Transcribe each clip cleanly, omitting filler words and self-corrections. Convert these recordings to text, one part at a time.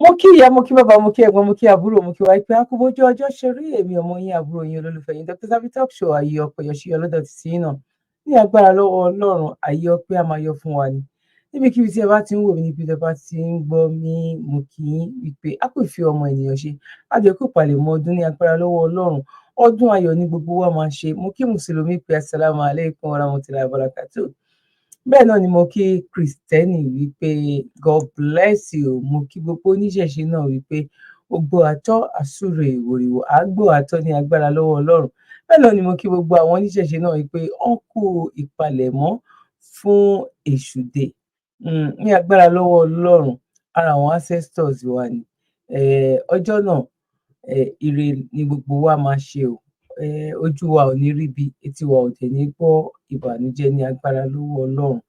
Mo kí ìyá, mo kí bàbá, mo kí ẹ̀gbọ́n, mo kí àbúrò, mo kí wa pé akúbójú ọjọ́ ṣe rí èmi ọmọ yín àbúrò yín olólùfẹ́ yín Dr. Zabby Talk Show ayé ọpẹ́ yọ sí ọlọ́dọ̀ ti sí náà ní agbára lọ́wọ́ Ọlọ́run ayé ọpẹ́ a máa yọ fún wa ni níbikíbi tí ẹ bá ti ń wò mí níbi tí ẹ bá ti ń gbọ́ mí mo kí yín wípé a kò fi ọmọ ènìyàn ṣe àjẹkù palẹ̀mọ́ ọdún ní agbára lọ́wọ́ Ọlọ́run ọdún ayọ̀ ní gbogbo wa máa ṣe mo kí mùsùlùmí pé assalamu alaikum warahmatullahi wabarakatuh. Bẹ́ẹ̀ náà ni mo kí Kristẹni wípé God bless you. Mo kí gbogbo oníṣẹ̀ṣe náà wípé gbogbo àtọ́ àsúre ìwòrìwò àgbò àtọ́ ní agbára lọ́wọ́ Ọlọ́run. Bẹ́ẹ̀ náà ni mo kí gbogbo àwọn oníṣẹ̀ṣe náà wípé wọ́n kú ìpalẹ̀mọ́ fún èṣùdè ní agbára lọ́wọ́ Ọlọ́run ara àwọn ancestors wa ni. Ọjọ́ náà ire ni gbogbo wa máa ṣe o. Ojú wa ò ní ríbi, etí wa ò dẹ̀ ní gbọ́ ìbànújẹ́ ní agbára lọ́wọ́ Ọlọ́run.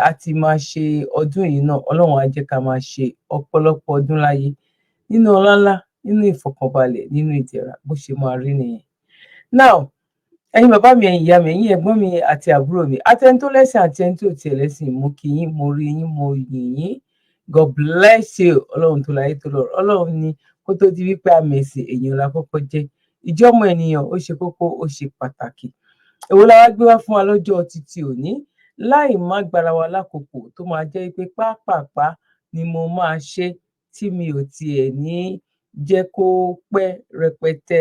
A ti máa ṣe ọdún yìí náà, Ọlọ́run á jẹ́ ká máa ṣe ọ̀pọ̀lọpọ̀ ọdún láyé nínú ọlá ńlá, nínú ìfọ̀kànbalẹ̀, nínú ìdẹ̀ra bó ṣe máa rí nìyẹn. Now, ẹ̀yin bàbá mi, ẹ̀yin ìyá mi, ẹ̀yin ẹ̀gbọ́n mi àti àbúrò mi, àtẹni tó lẹ́sìn àti ẹni tó tiẹ̀ lẹ́sìn, mo kí yín, mo rí yín, mo yìn yín. God bless you. Ọlọ́run tó láyé tó lọ́run. Ọlọ́run ni kó tó di wípé àmì ẹ̀sìn èèyàn la kọ́kọ́ jẹ́. Ìjọ́mọ ènìyàn ó ṣe kókó, ó ṣe pàtàkì. Èwo la wá gbé wá fún wa lọ́jọ́ títí òní láì má gbára wa lákòókò tó máa jẹ́ pé pápápá ni mo máa ṣe tí mi ò tiẹ̀ ní jẹ́ kó pẹ́ rẹpẹtẹ.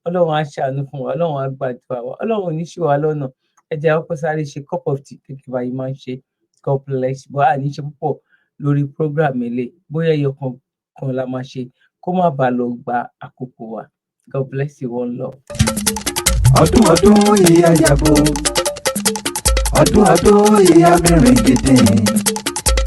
Ọlọ́run á ṣàánú fún wa, Ọlọ́run á gbàdúrà wa, Ọlọ́run ò ní ṣì wá lọ́nà. Ẹ jẹ́ àkọ́kọ́ sáré ṣe cup of tea kékeré báyìí máa ń ṣe. God bless you. Bọ́ àní ṣe púpọ̀ lórí program eléyìí, bóyá ẹyọ kan la máa ṣe kó má bàa lọ gba àkókò wa. God bless you, one love. Ọdún ọdún ìyá yàgò, ọdún ọdún ìyá mẹ́rin gidi.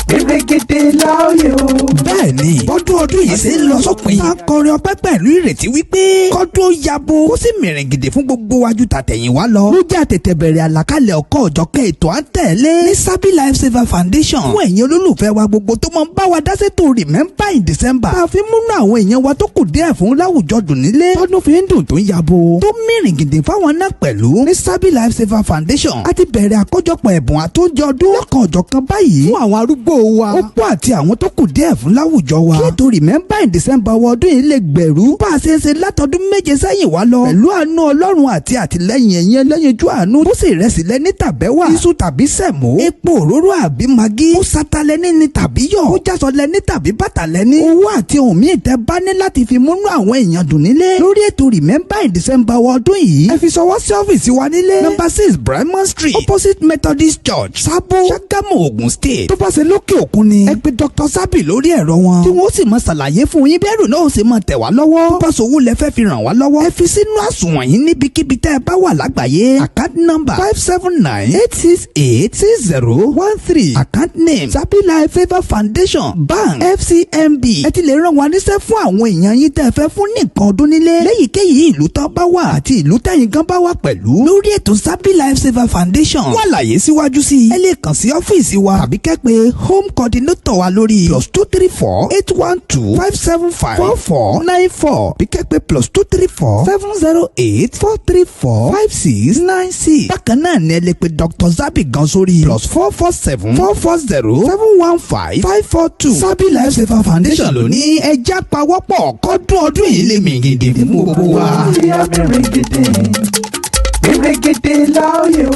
Gbẹ̀gẹ̀dẹ̀ láòyè o. Bẹ́ẹ̀ni, ọdún yìí ṣe ń lọ sópin. A kọrin ọpẹ́ pẹ̀lú ìrètí wípé kọ́dún yabo kó sì mìrìngìdì fún gbogbo wájú tàtẹ̀yìn wá lọ. Ló jẹ́ àtètè bẹ̀rẹ̀ àlàkalẹ̀ ọkọ̀ ọ̀jọ̀kẹ́ ètò à ń tẹ̀lé ní Zabby Life Saver Foundation. Fún ẹ̀yin olólùfẹ́ wa gbogbo tó máa ń bá wa dáṣètò Remember in December. Tá a fi múnú àwọn èèyàn wa tó kù díẹ̀ fún láwùjọ dùn nílé. Tọ́dún fi ń dùn tó ń yabo. Tó mìrìngìdì fáwọn náà pẹ̀lú ní Zabby Life Saver Foundation. A ti bẹ̀rẹ̀ àkójọpọ̀ ẹ̀bùn àtóúnjẹ ọdún lọ́kàn ọ̀jọ̀kan báyìí fún àwọn arúgbó wa. Ó pọ̀ àti àwọn tó kù díẹ̀ fún láwùjọ wa. Kí ètò Remember in December wa ọdún yìí lè gbèrú. Bá a ṣe ń ṣe látọdún méje sẹ́yìn wá lọ. Pẹ̀lú àánú Ọlọ́run àti àtìlẹ́yìn ẹ̀yin ẹlẹ́yinjú àánú. Bó sì rẹsì lẹ́ni tàbẹ́wà. Iṣu tàbí sẹ̀mó. Epo òróró àbí magí. Ó sata lẹ́ni ni tàbí yọ̀. Ó jásọ lẹ́ni tàbí bàtà lẹ́ni. Owó àti ohun míì tẹ́ bá ní láti fi múnú àwọn èèyàn dùn nílé. Lórí ètò Remember in December wa ọdún yìí. Ẹ fi ṣọwọ́ sí ọ́fíìsì wa nílé. Number 6 Brahman Street. Opposite Methodist Church. Sabo Ṣàgámù Ògùn State. Tó bá ṣe lókè òkun ni. Ẹ pe Dr. Zabby lórí ẹ̀rọ wọn. Tí wọ́n sì máa ṣàlàyé fún yín bẹ́ẹ̀rù náà ó sì máa tẹ̀ wá lọ́wọ́. Tó bá sowó lẹ fẹ́ fi ràn wá lọ́wọ́. Ẹ fi sínú àsùnwọ̀n yín níbikíbi tẹ́ ẹ bá wà lágbàáyé. Account number 579-868-6013. Account name Zabby Life Saver Foundation. Bank FCMB. Ẹ ti lè ràn wá níṣẹ́ fún àwọn èèyàn yín tẹ́ ẹ fẹ́ fún nìkan ọdún nílé. Léyìíkéyìí ìlú tán bá wà àti ìlú tẹ́yìn gan bá wà pẹ̀lú. Lórí ètò Zabby Life Saver Foundation. Wọ́n àlàyé síwájú sí i. Ẹ lè kàn sí ọ́fíìsì wa tàbí kẹ́ pé home coordinator wa lórí +234-812-575-4494 bí kẹ́pẹ́ +234-708-434-5696. Bákan náà ni ẹ lè pe Dr. Zabby gan sórí +447-440-715-542. Zabby Life Saver Foundation ló ní ẹja pawọ́pọ̀ kọ́dún ọdún yìí lè mìgìdì fún gbogbo wa. Ìyá mẹ́rin gidi. Gbẹ̀gẹ̀dẹ̀ láòyè o.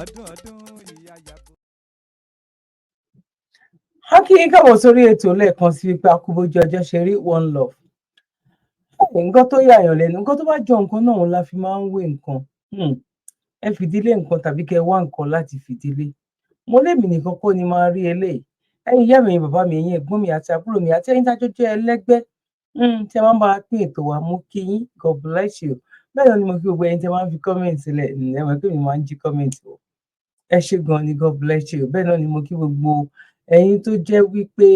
Ọdún ìyá yàgò. A kí yín káàbọ̀ sórí ètò lẹ́ẹ̀kan sí wípé akúbójú ọjọ́ ṣe rí one love. Nǹkan tó yàyàn lẹ́nu, nǹkan tó bá jọ nǹkan náà la fi máa ń wé nǹkan. ẹ fìdílé nǹkan tàbí kẹ́ wá nǹkan láti fìdílé. Mo lémi nìkan kọ́ ni máa rí eléyìí. Ẹ̀yin ìyá mi, ẹ̀yin bàbá mi, ẹ̀yin ẹ̀gbọ́n mi àti àbúrò mi àti ẹ̀yin tá jọ jẹ́ ẹlẹ́gbẹ́ tí ẹ máa ń bá wa pín ètò wa, mo kí yín, God bless you. Bẹ́ẹ̀ náà ni mo kí gbogbo ẹ̀yin tí ẹ máa ń fi comment sílẹ̀, ẹ mọ̀ pé mi máa ń jí comment wò. Ẹ ṣé gan ni, God bless you. Bẹ́ẹ̀ náà ni mo kí gbogbo ẹ̀yin tó jẹ́ wípé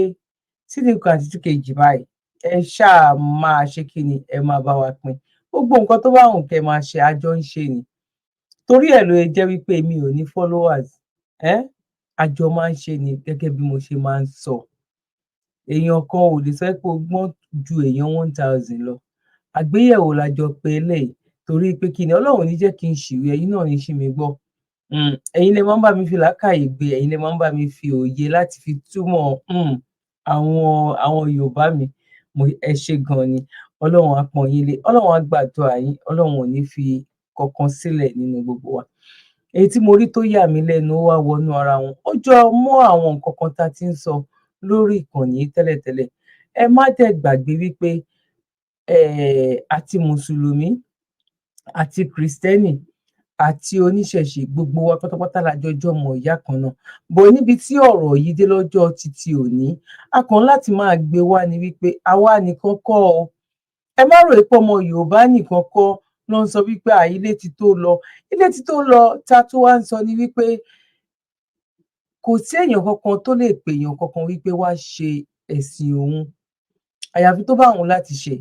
sídìí kan àti túkejì báyìí, ẹ ṣáà máa ṣe kí ni, ẹ máa bá wa pín. Gbogbo nǹkan tó bá wù kẹ́ máa ṣe, a jọ ń ṣe ni. Torí ẹ̀ ló jẹ́ wípé mi ò ní followers. A jọ máa ń ṣe ni gẹ́gẹ́ bí mo ṣe máa ń sọ. Èèyàn kan ò lè sọ pé ó gbọ́n ju èèyàn 1000 lọ. Àgbéyẹ̀wò la jọ pé eléyìí torí pé kí ni Ọlọ́run ò ní jẹ́ kí n ṣìwé, ẹ̀yin náà ní ṣì mí gbọ́. Ẹ̀yin lẹ máa ń bá mi fi làákàyè gbé, ẹ̀yin lẹ máa ń bá mi fi òye láti fi túmọ̀ àwọn Yorùbá mi. Ẹ ṣé gan ni. Ọlọ́run á pọ́n yín lé, Ọlọ́run á gbàdúrà yín, Ọlọ́run ò ní fi kankan sílẹ̀ nínú gbogbo wa. Èyí tí mo rí tó yà mí lẹ́nu ó wá wọnú ara wọn. Ó jọ mọ́ àwọn nǹkan kan tá a ti ń sọ lórí ìkànnì tẹ́lẹ̀tẹ́lẹ̀. Ẹ má dẹ̀ gbàgbé wípé àti Mùsùlùmí àti Krìstẹ́nì àti oníṣẹ̀ṣe gbogbo wa pátápátá la jọjọ́ ọmọ ìyá kan náà. Bọ̀ níbi tí ọ̀rọ̀ yìí dé lọ́jọ́ títí òní, a kàn láti máa gbé wá ni wípé àwa nìkan kọ́ o. Ẹ má rò pé ọmọ Yorùbá nìkan kọ́ ló ń sọ wípé ilé ti tó lọ. Ilé ti tó lọ ta tó wá ń sọ ni wípé kò sí èèyàn kankan tó lè pè èèyàn kankan wípé wá ṣe ẹ̀sìn òun. Àyàfi tó bá wùn láti ṣe.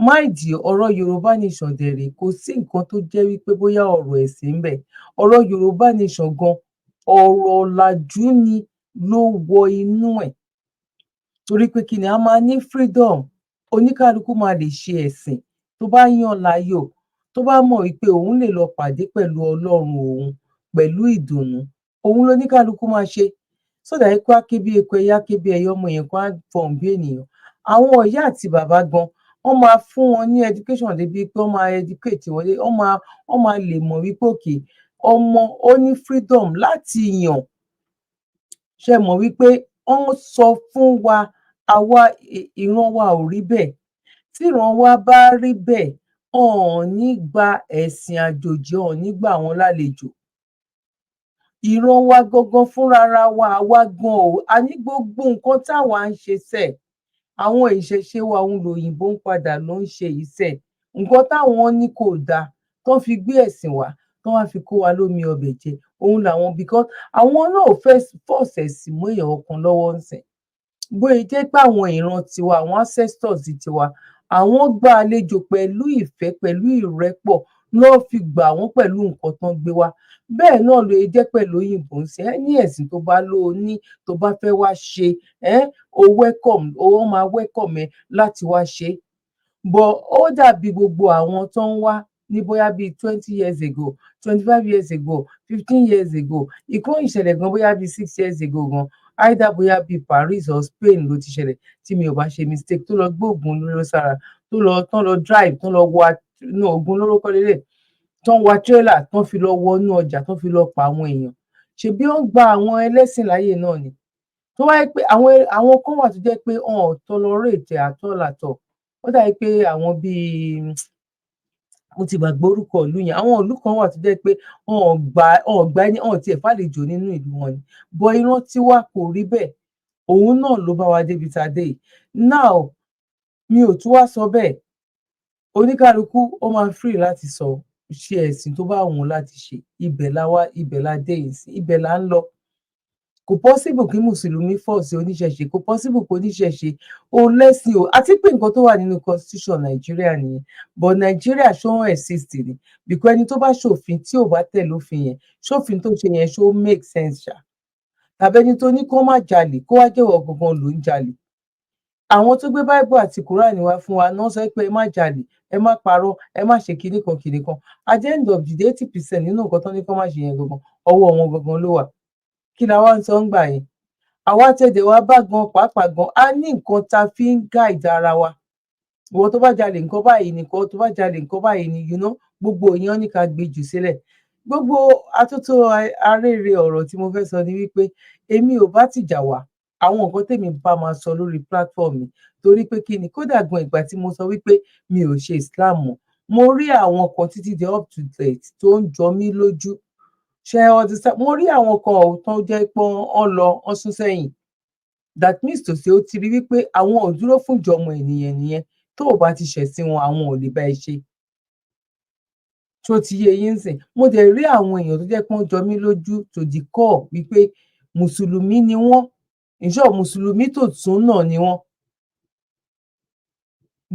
Máìdì ọ̀rọ̀ Yorùbá nation dẹ̀rẹ̀ kò sí nǹkan tó jẹ́ wípé bóyá ọ̀rọ̀ ẹ̀sìn ń bẹ. Ọ̀rọ̀ Yorùbá nation gan ọ̀rọ̀ ọ̀làjú ni ló wọ inú ẹ̀. Torí pé kí ni a máa ní freedom, oníkálukú máa lè ṣe ẹ̀sìn tó bá yàn láàyò, tó bá mọ̀ wípé òun lè lọ pàdé pẹ̀lú Ọlọ́run òun pẹ̀lú ìdùnnú, òun lóníkálukú máa ṣe. Sódà ikú á ké bí eku, ẹyẹ á ké bí ẹyẹ, ọmọ èèyàn kan á fọhùn bí ènìyàn. Àwọn ìyá àti bàbá gan wọ́n máa fún wọn ní education débi pé wọ́n máa educate wọn, wọ́n máa lè mọ̀ wípé òkè ọmọ ó ní freedom láti yàn. Ṣé mọ̀ wípé wọ́n sọ fún wa, àwa ìran wa ò rí bẹ́ẹ̀. Tí ìran wa bá rí bẹ́ẹ̀, wọn ò ní gba ẹ̀sìn àjòjì, wọn ò ní gbà wọ́n lálejò. Ìran wa gangan fúnrara wa, àwa gan o, a ní gbogbo nǹkan táwa ń ṣe sẹ́ẹ̀. Àwọn ìṣẹ̀ṣe wa òun lòyìnbó ń padà ló ń ṣe ìṣẹ̀. Nǹkan táwọn ní kò dáa tó fi gbé ẹ̀sìn wá, tó wá fi kó wa lómi ọbẹ̀ jẹ, òun làwọn because àwọn náà fẹ́ force ẹ̀sìn mú èèyàn kan lọ́wọ́ ń sìn. Bóyá jẹ́ pé àwọn ìran tiwa, àwọn ancestors tiwa, àwọn gba àlejò pẹ̀lú ìfẹ́, pẹ̀lú ìrẹ́pọ̀ lọ́ fi gbà wọ́n pẹ̀lú nǹkan tán gbé wá. Bẹ́ẹ̀ náà ló jẹ́ pẹ̀lú òyìnbó ń sìn. Ní ẹ̀sìn tó bá lò ó ní, tó bá fẹ́ wá ṣe, o welcome, o máa welcome ẹ láti wá ṣe. But ó dàbí gbogbo àwọn tó ń wá ní bóyá bíi 20 years ago, 25 years ago, 15 years ago. Ìkan ìṣẹ̀lẹ̀ gan bóyá bíi 6 years ago gan. Either bóyá bíi Paris or Spain ló ti ṣẹlẹ̀ tí mi ò bá ṣe mistake, tó lọ gbé ògùn olóró sára, tán lọ drive, tán lọ wọ ògùn olóró kọ́ lélẹ̀, tán wa trailer, tán fi lọ wọnú ọjà, tán fi lọ pa àwọn èèyàn. Ṣebí ó ń gba àwọn ẹlẹ́sìn láyè náà ni. Tó wáyé pé àwọn kan wà tó jẹ́ pé wọn ò tolerate àtọ̀. Ó dàbí pé àwọn bíi mo ti gbàgbé orúkọ ìlú yẹn. Àwọn ìlú kan wà tó jẹ́ pé wọn ò gbà ẹni, wọn ò tiẹ̀ fàlejò nínú ìlú wọn ni. Bọ̀ ìran tiwa kò rí bẹ́ẹ̀. Òun náà ló bá wa débi tá a dé yìí. Now mi ò tún wá sọ bẹ́ẹ̀. Oníkálukú ó máa free láti ṣe ẹ̀sìn tó bá wù ú láti ṣe. Ibẹ̀ la dé yìí sí, ibẹ̀ la ń lọ. Kò possible kí Mùsùlùmí force oníṣẹ̀ṣe, kò possible kí oníṣẹ̀ṣe ó lẹ́sìn o. Àti pé nǹkan tó wà nínú constitution Nàìjíríà nìyẹn. But Nàìjíríà ṣó ń exist ni. Because ẹni tó bá ṣòfin tí ò bá tẹ̀lé òfin yẹn, ṣòfin tó ṣe yẹn ṣó make sense ṣá. Tàbí ẹni tó ní kó má jalè, kó wá jẹ́wọ́ gangan ló ń jalè. Àwọn tó gbé Bible àti Quran wá fún wa náà sọ pé ẹ má jalè, ẹ má parọ́, ẹ má ṣe kinní kan. At the end of the day, 80% nínú nǹkan tó ní kó má ṣe yẹn gangan, ọwọ́ wọn gangan ló wà. Kí la wá ń sọ ń gbà yẹn? Àwa tẹ̀dẹ̀ wá bá gan pàápàá gan, a ní nǹkan tá a fi ń guide ara wa. Ìwọ tó bá jalè nǹkan báyìí ni, ìwọ tó bá jalè nǹkan báyìí ni, gbogbo èèyàn ní ká gbé jù sílẹ̀. Gbogbo atótó arére ọ̀rọ̀ tí mo fẹ́ sọ ni wípé èmi ò bá tìjà wá àwọn nǹkan tèmi bá máa sọ lórí platform mi, torí pé kí ni, kódà gan ìgbà tí mo sọ wípé mi ò ṣe Islam mọ́, mo rí àwọn kan títí di up to date tó ń jọ mí lójú ṣe ọdún mo rí àwọn kan tó jẹ́ pé wọ́n lọ wọ́n sún sẹ́yìn that means to say ó ti rí wípé àwọn ò dúró fún ìjọmọ ènìyàn nìyẹn tó o bá ti ṣẹ̀sìn wọn àwọn ò lè bá ẹ ṣe tó ti yé yín sìn mo dẹ̀ rí àwọn èèyàn tó jẹ́ pé wọ́n jọ mí lójú to the core wípé mùsùlùmí ni wọ́n ìṣọ́ mùsùlùmí tó tún náà ni wọ́n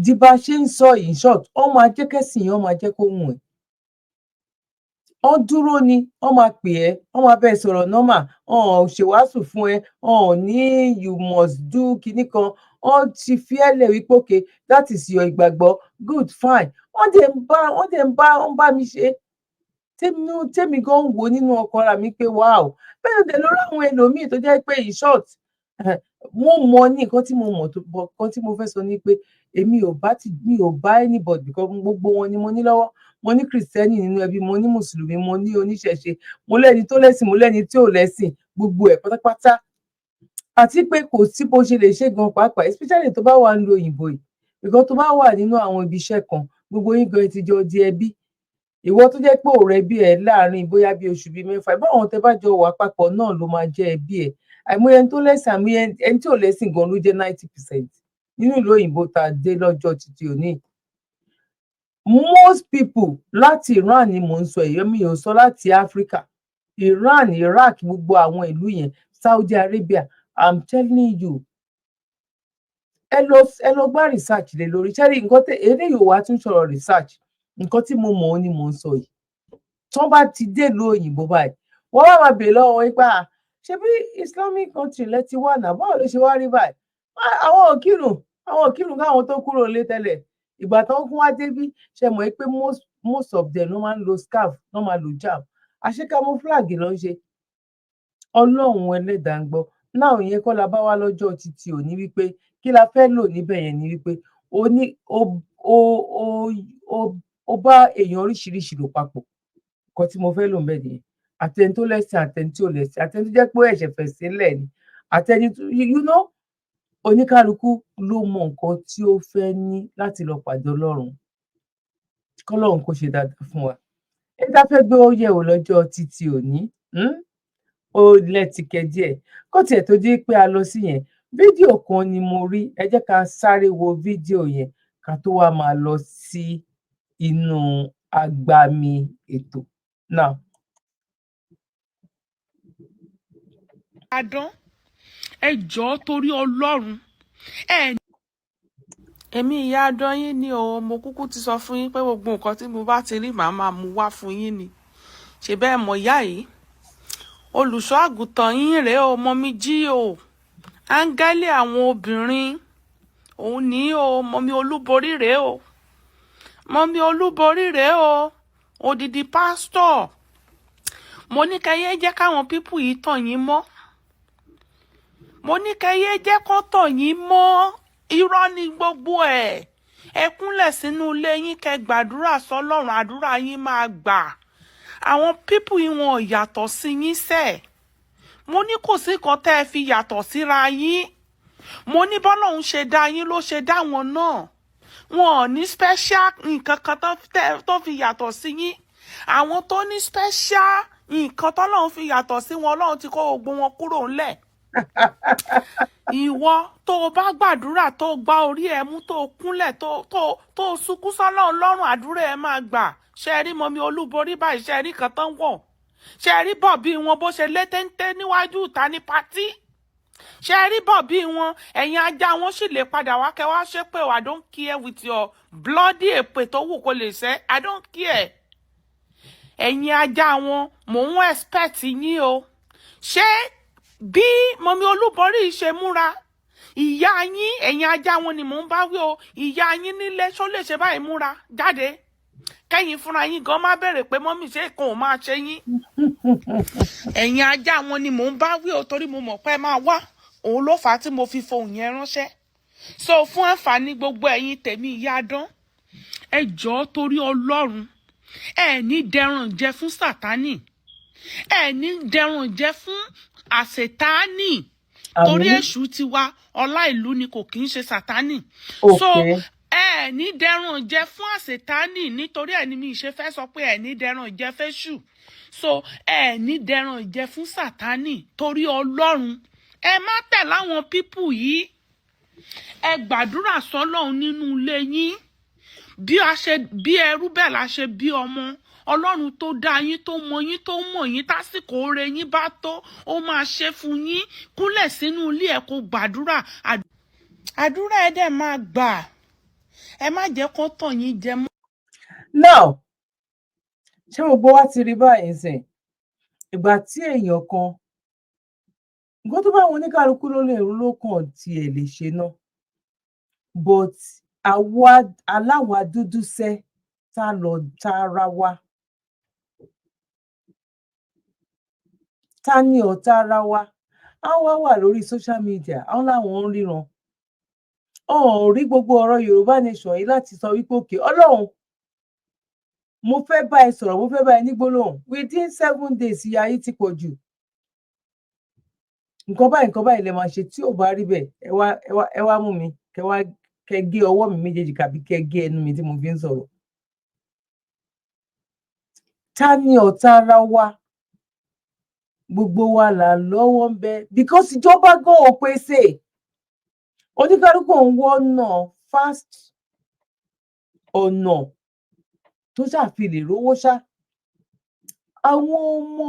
di bá ṣe ń sọ in short wọ́n máa jẹ́ kẹ́sìn yẹn wọ́n máa jẹ́ kó wù ẹ́ wọ́n dúró ni wọ́n máa pè ẹ́ wọ́n máa bẹ́ẹ̀ sọ̀rọ̀ normal wọ́n ò ṣèwàásù fún ẹ wọ́n ò ní you must do kinní kan wọ́n ti fi ẹ́ lẹ̀ wípé okay that is your ìgbàgbọ́ good fine wọ́n dẹ̀ ń bá mi ṣe tèmi gan ń wò nínú ọkàn ara mi pé wow bẹ́ẹ̀ dẹ̀ lórí àwọn ẹlòmíì tó jẹ́ pé in short mo mọ ní nǹkan tí mo mọ̀ tó bọ̀ nǹkan tí mo fẹ́ sọ ni pé mi ò bá anybody because gbogbo wọn ni mo ní lọ́wọ́ mo ní kìrìsìtẹ́nì nínú ẹbí mo ní mùsùlùmí mo ní oníṣẹ̀ṣe mo lẹ́ni tó lẹ́sìn mo lẹ́ni tí ò lẹ́sìn gbogbo ẹ̀ pátápátá àti pé kò sí bó ṣe lè ṣe gan pàápàá especially tó bá wà ń lo òyìnbó yìí because tó bá wà nínú àwọn ibi iṣẹ́ kan gbogbo yín gan ti jọ di ẹbí ìwọ tó jẹ́ pé ọ̀rẹ́ bí ẹ láàrin bóyá bí oṣù bíi 6 báwọn tẹ́ bá jọ wà papọ̀ náà ló máa jẹ́ ẹbí ẹ àìmọye ẹni tó lẹ́sìn àmì ẹni tí ò lẹ́sìn gan ló jẹ́ 90% nínú ìlú òyìnbó tá a dé lọ́jọ́ títí òní most people láti Iran ni mò ń sọ èyí mi ò sọ láti Africa Iran Iraq gbogbo àwọn ìlú yẹn Saudi Arabia I'm telling you ẹ lọ gbá research lé lórí ṣẹ́rí nǹkan tẹ eléyìí ò wá tún sọ̀rọ̀ research nǹkan tí mo mọ̀ ọ́ ni mò ń sọ yìí tí wọ́n bá ti dé ìlú òyìnbó báyìí wọ́n wá máa bèèrè lọ́wọ́ wọn pé ṣé bí Islamic country lẹ ti wà náà báwo ló ṣe wá rí báyìí àwọn ò kírun káwọn tó kúrò lé tẹ́lẹ̀ ìgbà tó ń kún wá débí ṣe mọ̀ pé most of them ló máa ń lo scarf ló máa lo jab àṣé camouflage ló ń ṣe ọlọ́run ẹlẹ́dàá ń gbọ́ náà ìyẹn kọ́ la bá wá lọ́jọ́ títí òní wípé kí la fẹ́ lò níbẹ̀ yẹn ni wípé ó bá èèyàn oríṣiríṣi lò papọ̀ nǹkan tí mo fẹ́ lò ń bẹ̀ nìyẹn àtẹni tó lẹ́sìn àtẹni tí ò lẹ́sìn àtẹni tó jẹ́ pé ẹ̀ṣẹ̀ fẹ̀ sílẹ̀ ni àtẹni tó oníkálukú ló mọ nǹkan tí ó fẹ́ ní láti lọ pàdé ọlọ́run kọ́lọ́run kó ṣe dáadáa fún wa ẹ dá fẹ́ gbé ó yẹ̀wò lọ́jọ́ títí òní ó lẹ́tìkẹ́ díẹ̀ kó tiẹ̀ tó dé pé a lọ sí yẹn fídíò kan ni mo rí ẹ jẹ́ ká sáré wo fídíò yẹn ká tó wá máa lọ sí inú agbami ètò náà. Adán ẹ jọ̀ọ́ torí Ọlọ́run èmi ìyá Adán yín ni o mo kúkú ti sọ fún yín pé gbogbo nǹkan tí mo bá ti rí màá máa mú wá fún yín ni ṣe bẹ́ẹ̀ mọ̀ ìyá yìí olùṣọ́ àgùntàn yín rèé o mọ́mí jí o áńgẹ́lì àwọn obìnrin òun ní o mọ́mí olúborí rèé o mọ́mí olúborí rèé o odidi pásítọ̀ mo ní kẹyẹ jẹ́ káwọn pípù yìí tàn yín mọ́ mo ní kẹyẹ jẹ́ kó tàn yín mọ́ irọ́ ni gbogbo ẹ̀ ẹ kúnlẹ̀ sínú ilé yín kẹ́ gbàdúrà sọ́lọ́run àdúrà yín máa gbà àwọn pípù yìí wọn ò yàtọ̀ sí yín sẹ́ẹ̀ mo ní kò sí kan tẹ́ ẹ fi yàtọ̀ síra yín mo ní bọ́lọ́run ṣe dá yín ló ṣe dá wọn náà wọn ò ní special nǹkan kan tó fi yàtọ̀ sí yín àwọn tó ní special nǹkan tọ́lọ́run fi yàtọ̀ sí wọn Ọlọ́run ti kó gbogbo wọn kúrò ńlẹ̀ ìwọ tó o bá gbàdúrà tó o gbá orí ẹ mú tó o kúnlẹ̀ tó o sunkún sọ́lọ́run lọ́rùn àdúrà ẹ máa gbà ṣe rí mọ́mí olúborí báyìí ṣe rí kan tán wọ̀ ṣe rí bọ̀bí wọn bó ṣe lé téńté níwájú ìta ní patí ṣe rí bọ̀bí wọn ẹ̀yin ajá wọn sì lè padà wá kẹ́ wá ṣépè o I don't care with your bloody èpè tó wù kó lè ṣe I don't care ẹ̀yin ajá wọn mò ń expect yín o ṣé bí mọ́mí olúborí ṣe múra ìyá yín ẹ̀yin ajá wọn ni mò ń bá wí o ìyá yín nílé ṣó lè ṣe báyìí múra jáde kẹ́yìn fúnra yín gan má bẹ̀rẹ̀ pé mọ́mí ṣe kàn ó máa ṣe yín ẹ̀yin ajá wọn ni mò ń bá wí o torí mo mọ̀ pé máa wá òun ló fà á tí mo fi fohùn yẹn ránṣẹ́ so fún àǹfààní gbogbo ẹ̀yin tèmi ìyá Adán ẹ jọ̀ọ́ torí Ọlọ́run ẹ ní dẹrùn jẹ fún Sátánì ẹ ní dẹrùn jẹ fún àṣetánì torí èṣù ti wá ọlá ìlú ni kò kì í ṣe Sátánì so ẹ ní dẹrùn jẹ fún àṣetánì nítorí ẹ ní mi ṣe fẹ́ sọ pé ẹ ní dẹrùn jẹ fẹ́ṣù so ẹ ní dẹrùn jẹ fún sátánì torí Ọlọ́run ẹ má tẹ̀ láwọn pípù yìí ẹ gbàdúrà sọ́lọ́run nínú ilé yín bí ẹrú bẹ́ẹ̀ la ṣe bí ọmọ Ọlọ́run tó dá yín tó mọ yín tó mọ̀ yín tásìkò oore yín bá tó ó máa ṣe fún yín kúnlẹ̀ sínú ilé ẹ kó gbàdúrà àdúrà ẹ dẹ̀ máa gbà ẹ má jẹ́ kó tàn yín jẹ mọ́. now ṣé gbogbo wa ti rí báyìí sìn ìgbà tí èèyàn kan nǹkan tó bá wọn oníkálukú ló lè rú lókàn tiẹ̀ lè ṣe náà but àwa aláwa dúdú sẹ́ tá lọ tá ara wa ta ni ọ̀tá ara wa àwọn wà lórí social media àwọn làwọn ń ríran ọ̀hún rí gbogbo ọ̀rọ̀ Yorùbá nation yìí láti sọ wípé òkè Ọlọ́run mo fẹ́ bá ẹ sọ̀rọ̀ mo fẹ́ bá ẹ ní gbólóhùn within 7 days ìyà yìí ti pọ̀ jù nǹkan báyìí lè máa ṣe tí ò bá rí bẹ́ẹ̀ ẹ wá mú mi kẹ gé ọwọ́ mi méjèèjì kàbí kẹ gé ẹnu mi tí mo fi ń sọ̀rọ̀ ta ni ọ̀tá ara wa gbogbo wa là lọ́wọ́ ń bẹ because ìjọba gan ò pèsè oníkálukú ń wọ́nà fast ọ̀nà tó ṣàfilè rówó ṣá àwọn ọmọ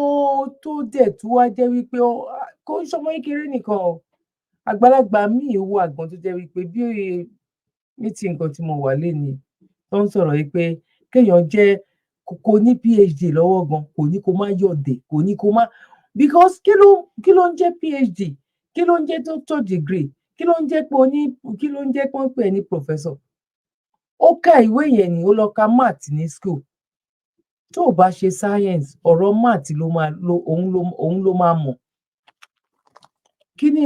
tó dẹ̀ tó wá jẹ́ wípé kò ń ṣọmọ kékeré nìkan o àgbàlagbà míì wà gan tó jẹ́ wípé bí mítì nǹkan tí mo wà lénìí tó ń sọ̀rọ̀ wípé kéèyàn jẹ́ kò ní PhD lọ́wọ́ gan kò ní kó má yọ̀dẹ̀ kò ní kó má because kí ló ń jẹ́ PhD kí ló ń jẹ́ doctor degree kí ló ń jẹ́ pé wọ́n pè ní professor ó ka ìwé yẹn ni ó lọ ka math ní school tó o bá ṣe science ọ̀rọ̀ math òun ló máa mọ̀ kí ni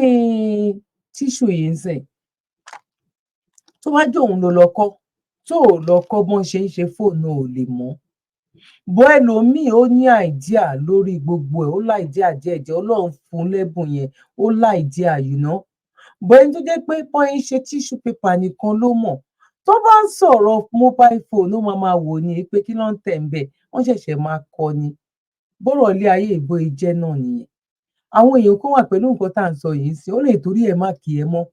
tíṣù yìí ń sìn tó bá jẹ́ òun ló lọ kọ́ tó o lọ kọ́ bọ́n ṣe ń ṣe fóònù ò lè mọ̀ bọ́ ẹlòmíì ó ní àìdíà lórí gbogbo ẹ̀ ó láìdíà díẹ̀díẹ̀ Ọlọ́run fún lẹ́bùn yẹn ó láìdíà bọ́ ẹni tó jẹ́ pé bọ́n ń ṣe tíṣù pépà nìkan ló mọ̀ tó bá ń sọ̀rọ̀ mobile phone ó máa wò ní pé kí ló ń tẹ̀ ń bẹ̀ wọ́n ṣẹ̀ṣẹ̀ máa kọ́ ni bọ́rọ̀ ilé ayé ìbò ìjẹ́ náà nìyẹn àwọn èèyàn kan wà pẹ̀lú nǹkan tá à ń sọ yìí sí ó lè torí ẹ̀ má kì í mọ́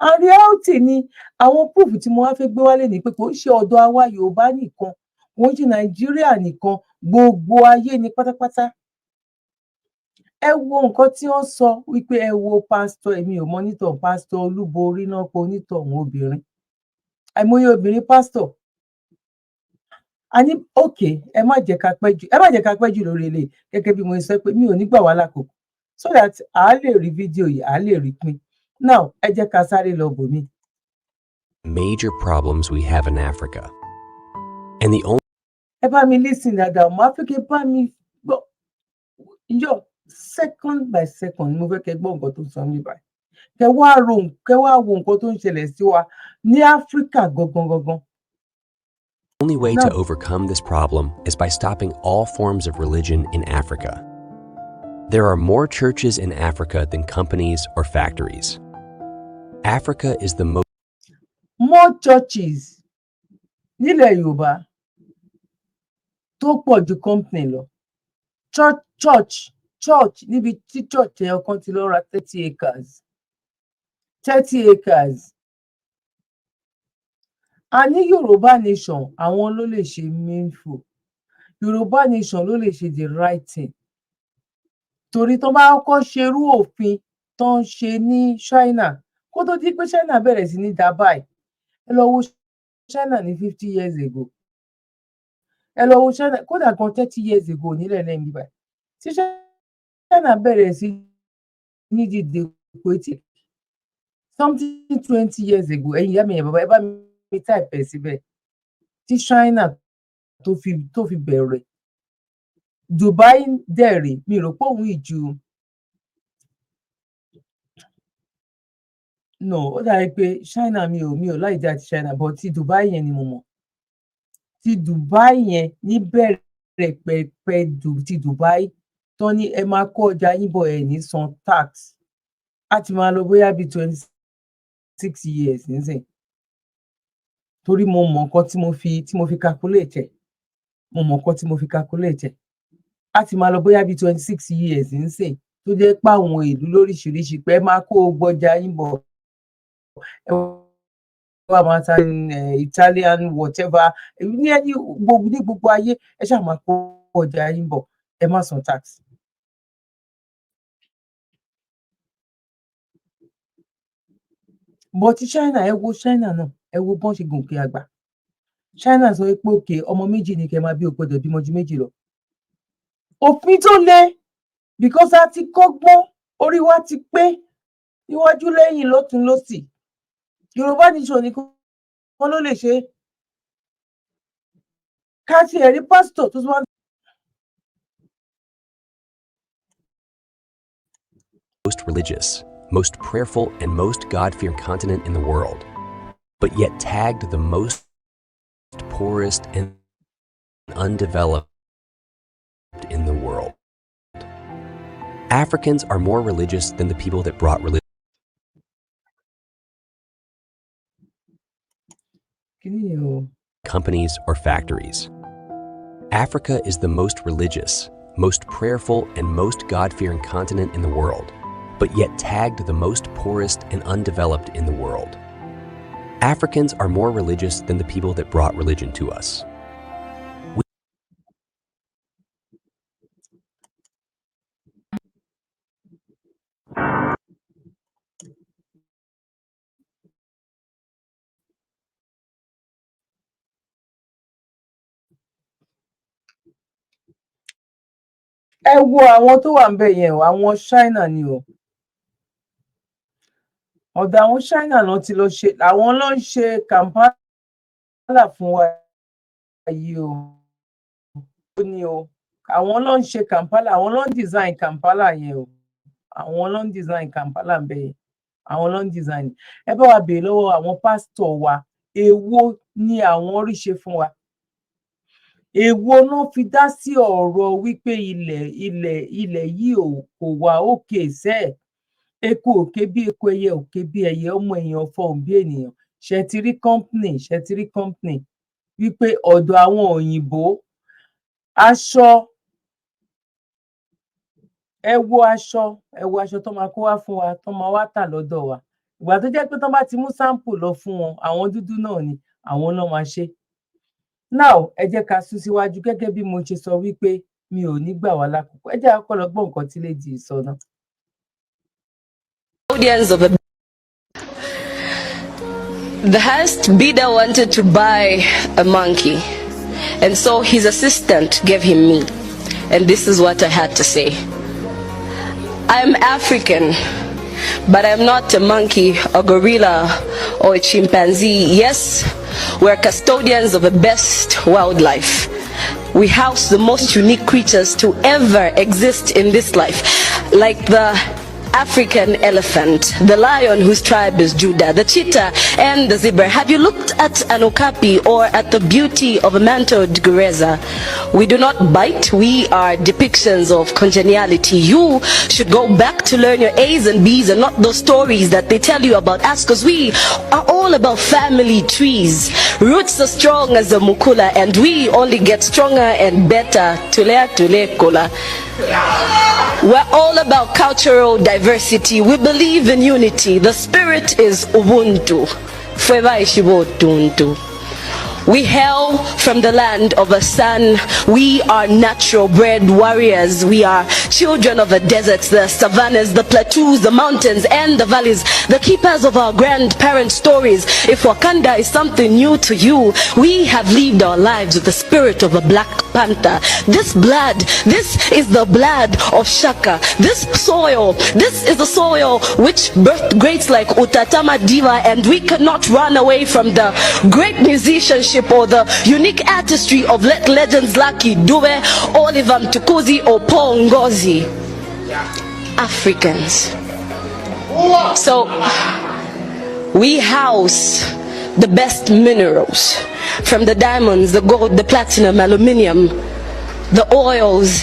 and reality ni àwọn proof tí mo wá fẹ́ gbé wálé ni pé kò ń ṣe ọ̀dọ̀ àwa Yorùbá nìkan kò ń ṣe Nàìjíríà nìkan gbogbo ayé ni pátápátá ẹ wo nǹkan tí wọ́n sọ wípé ẹ wo pásítọ̀ èmi ò mọ́nítọ̀ pásítọ̀ Olúborí náà pé onítọ̀ òun obìnrin àìmọye obìnrin pásítọ̀ a ní òkè ẹ má jẹ́ ká pẹ́ jù lórí ilé gẹ́gẹ́ bí mo sọ pé mi ò ní gbà wá lákòókò so that a lè rí fídíò yìí a lè rí pín now ẹ jẹ́ ká sáré lọ bòmí. Major problems we have in Africa, and the only. ẹ bá mi listen dáadáa ọmọ Áfíríkà bá mi gbọ́ yọ second by second mo fẹ́ kẹ́ gbọ́ nǹkan tó sọ mí báyìí kẹ́ wá wo nǹkan tó ń ṣẹlẹ̀ sí wa ní Áfíríkà gangan. The only way to overcome this problem is by stopping all forms of religion in Africa. There are more churches in Africa than companies or factories. Africa is the most. More churches nílẹ̀ Yorùbá tó pọ̀ ju company lọ. Church níbi tí church ẹ̀ ọkàn ti lọ ra 30 acres. 30 acres. A ní Yorùbá nation àwọn ló lè ṣe meaningful. Yorùbá nation ló lè ṣe the right thing. Torí tó bá kọ́kọ́ ṣerú òfin tó ń ṣe ní China kó tó di pé China bẹ̀rẹ̀ sí ní dá báyìí ẹ lọ wo China ní 50 years ago ẹ lọ wo China kódà kan 30 years ago nílẹ̀ lẹ́yìn báyìí tí China bẹ̀rẹ̀ sí ní dìde pé something 20 years ago ẹ̀yin ìyá mi yẹn bàbá ẹ bá mi type ẹ̀ síbẹ̀ tí China tó fi bẹ̀rẹ̀ Dubai dẹ̀rẹ̀ mi rò pé òun ìju no ó dàbí pé China mi ò láì dá ti China but ti Dubai yẹn ni mo mọ̀ ti Dubai yẹn ní bẹ̀rẹ̀ pẹ̀pẹ̀ ti Dubai tó ní ẹ máa kó ọjà yín bọ̀ ẹ̀ ní san tax á ti máa lọ bóyá bíi 26 years nísìn torí mo mọ nǹkan tí mo fi calculate ẹ̀. Mo mọ nǹkan tí mo fi calculate ẹ̀. A ti máa lọ bóyá bíi 26 years nsìn tó jẹ́ pé àwọn ìlú lóríṣiríṣi pé ẹ máa kó gbọjà yín bọ̀. Ẹ wá máa ta Italian whatever ní gbogbo ayé ẹ ṣáà máa kó ọjà yín bọ̀, ẹ má san tax. But China, ẹ wo China náà, ẹ wo bọ́n ṣe gòkè àgbà. China sọ pé òkè ọmọ méjì ni kẹ́ máa bí, ò gbọdọ̀ bímọ ju méjì lọ. Òfin tó le, because a ti kọ́gbọ́n, orí wa ti pé níwájú lẹ́yìn lọ́tùn lósì. Yorùbá nation nìkan ló lè ṣe. Ká tiẹ̀ rí pásítọ̀ tó wá. Most religious, most prayerful, and most God-fearing continent in the world, but yet tagged the most poorest and undeveloped in the world. Africans are more religious than the people that brought religion. Companies or factories. Africa is the most religious, most prayerful, and most God-fearing continent in the world, but yet tagged the most poorest and undeveloped in the world. Africans are more religious than the people that brought religion to us. Ẹ wo àwọn tó wà ńbẹ̀ yẹn o, àwọn China ni o. Ọ̀dọ̀ àwọn China ló ti lọ ṣe, àwọn ló ń ṣe Kampala fún wa yìí o. Ó ní o, àwọn ló ń ṣe Kampala, àwọn ló ń design Kampala yẹn o. Àwọn ló ń design Kampala ńbẹ̀ yẹn. Àwọn ló ń design. Ẹ bá wa béèrè lọ́wọ́ àwọn pásítọ̀ wa, èwo ni àwọn rí ṣe fún wa? Èwo náà fi dá sí ọ̀rọ̀ wípé ilẹ̀ yìí kò wà òkè sẹ́ẹ̀. Eku òkè bí eku, ẹyẹ òkè bí ẹyẹ, ọmọ èèyàn fọhùn bí ènìyàn. Ṣé ti rí company wípé ọ̀dọ̀ àwọn òyìnbó aṣọ, ẹ wo aṣọ tó máa kó wá fún wa, tó máa wá tà lọ́dọ̀ wa. Ìgbà tó jẹ́ pé tó bá ti mú sample lọ fún wọn, àwọn dúdú náà ni àwọn náà máa ṣe. Now ẹ jẹ́ ká sún síwájú gẹ́gẹ́ bí mo ṣe sọ wípé mi ò ní gbà wá lákòókò. Ẹ jẹ́ ká lọ gbọ́ nǹkan tí lady sọ náà. The highest bidder wanted to buy a monkey, and so his assistant gave him me. And this is what I had to say. I'm African, but I'm not a monkey, a gorilla, or a chimpanzee. Yes, we're custodians of the best wildlife. We house the most unique creatures to ever exist in this life, like the African elephant, the lion whose tribe is Judah, the cheetah and the zebra. Have you looked at an okapi or at the beauty of a mantled gereza? We do not bite, we are depictions of congeniality. You should go back to learn your A's and B's and not those stories that they tell you about us, because we are all about family trees. Roots are strong as a mukula, and we only get stronger and better. Tule kola. We're all about cultural diversity. We believe in unity. The spirit is Ubuntu. Fweva ishibo tuntu. We hail from the land of the sun. We are natural bred warriors. We are children of the deserts, the savannas, the plateaus, the mountains, and the valleys, the keepers of our grandparents' stories. If Wakanda is something new to you, we have lived our lives with the spirit of a black panther. This blood, this is the blood of Shaka. This soil, this is the soil which birthed greats like Utatama Diva, and we cannot run away from the great musicianship or the unique artistry of legends like Dube, Oliver Mtukuzi, or Paul Ngozi. Africans. So we house the best minerals, from the diamonds, the gold, the platinum, aluminium, the oils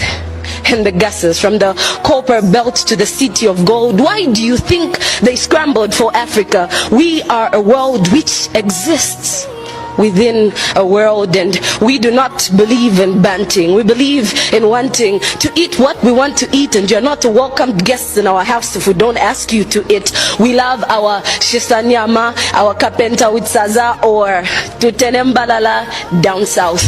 and the gases, from the copper belt to the city of gold. Why do you think they scrambled for Africa? We are a world which exists within a world, and we do not believe in banting. We believe in wanting to eat what we want to eat, and you're not welcome guests in our house if we don't ask you to eat. We love our shisanyama, our kapenta with saza, or tutenembalala down south,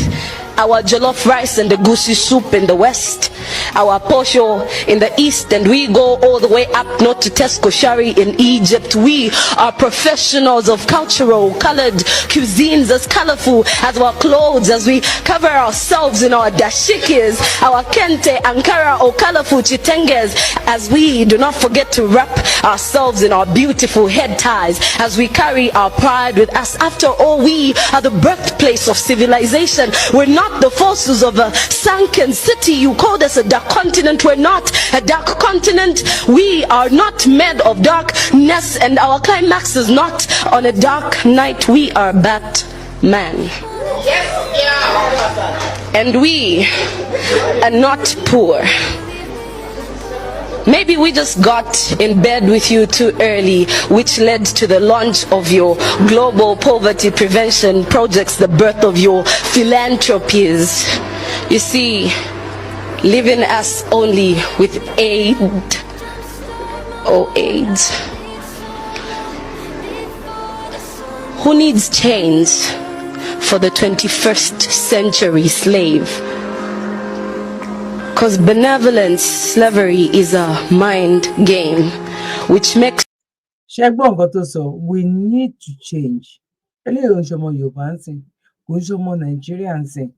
our jollof rice and the goosey soup in the west, our posho in the east, and we go all the way up north to Tesco Shari in Egypt. We are professionals of cultural, colored cuisines, as colorful as our clothes, as we cover ourselves in our dashikis, our kente, ankara, or colorful chitenges, as we do not forget to wrap ourselves in our beautiful head ties, as we carry our pride with us. After all, we are the birthplace of civilization. We're not the forces of a sunken city. You called us a dark continent. We're not a dark continent. We are not made of darkness, and our climax is not on a dark night. We are Batman. And we are not poor. Maybe we just got in bed with you too early, which led to the launch of your global poverty prevention projects, the birth of your philanthropies. You see, leaving us only with AIDS. Who needs chains for the 21st century slave? Because benevolence, slavery is a mind game, which makes... ṣẹ́gbọ́n nǹkan tó sọ, we need to change. Eléyìí ò ń ṣọmọ Yorùbá ń sìn, kò ń ṣọmọ Nàìjíríà ń sìn.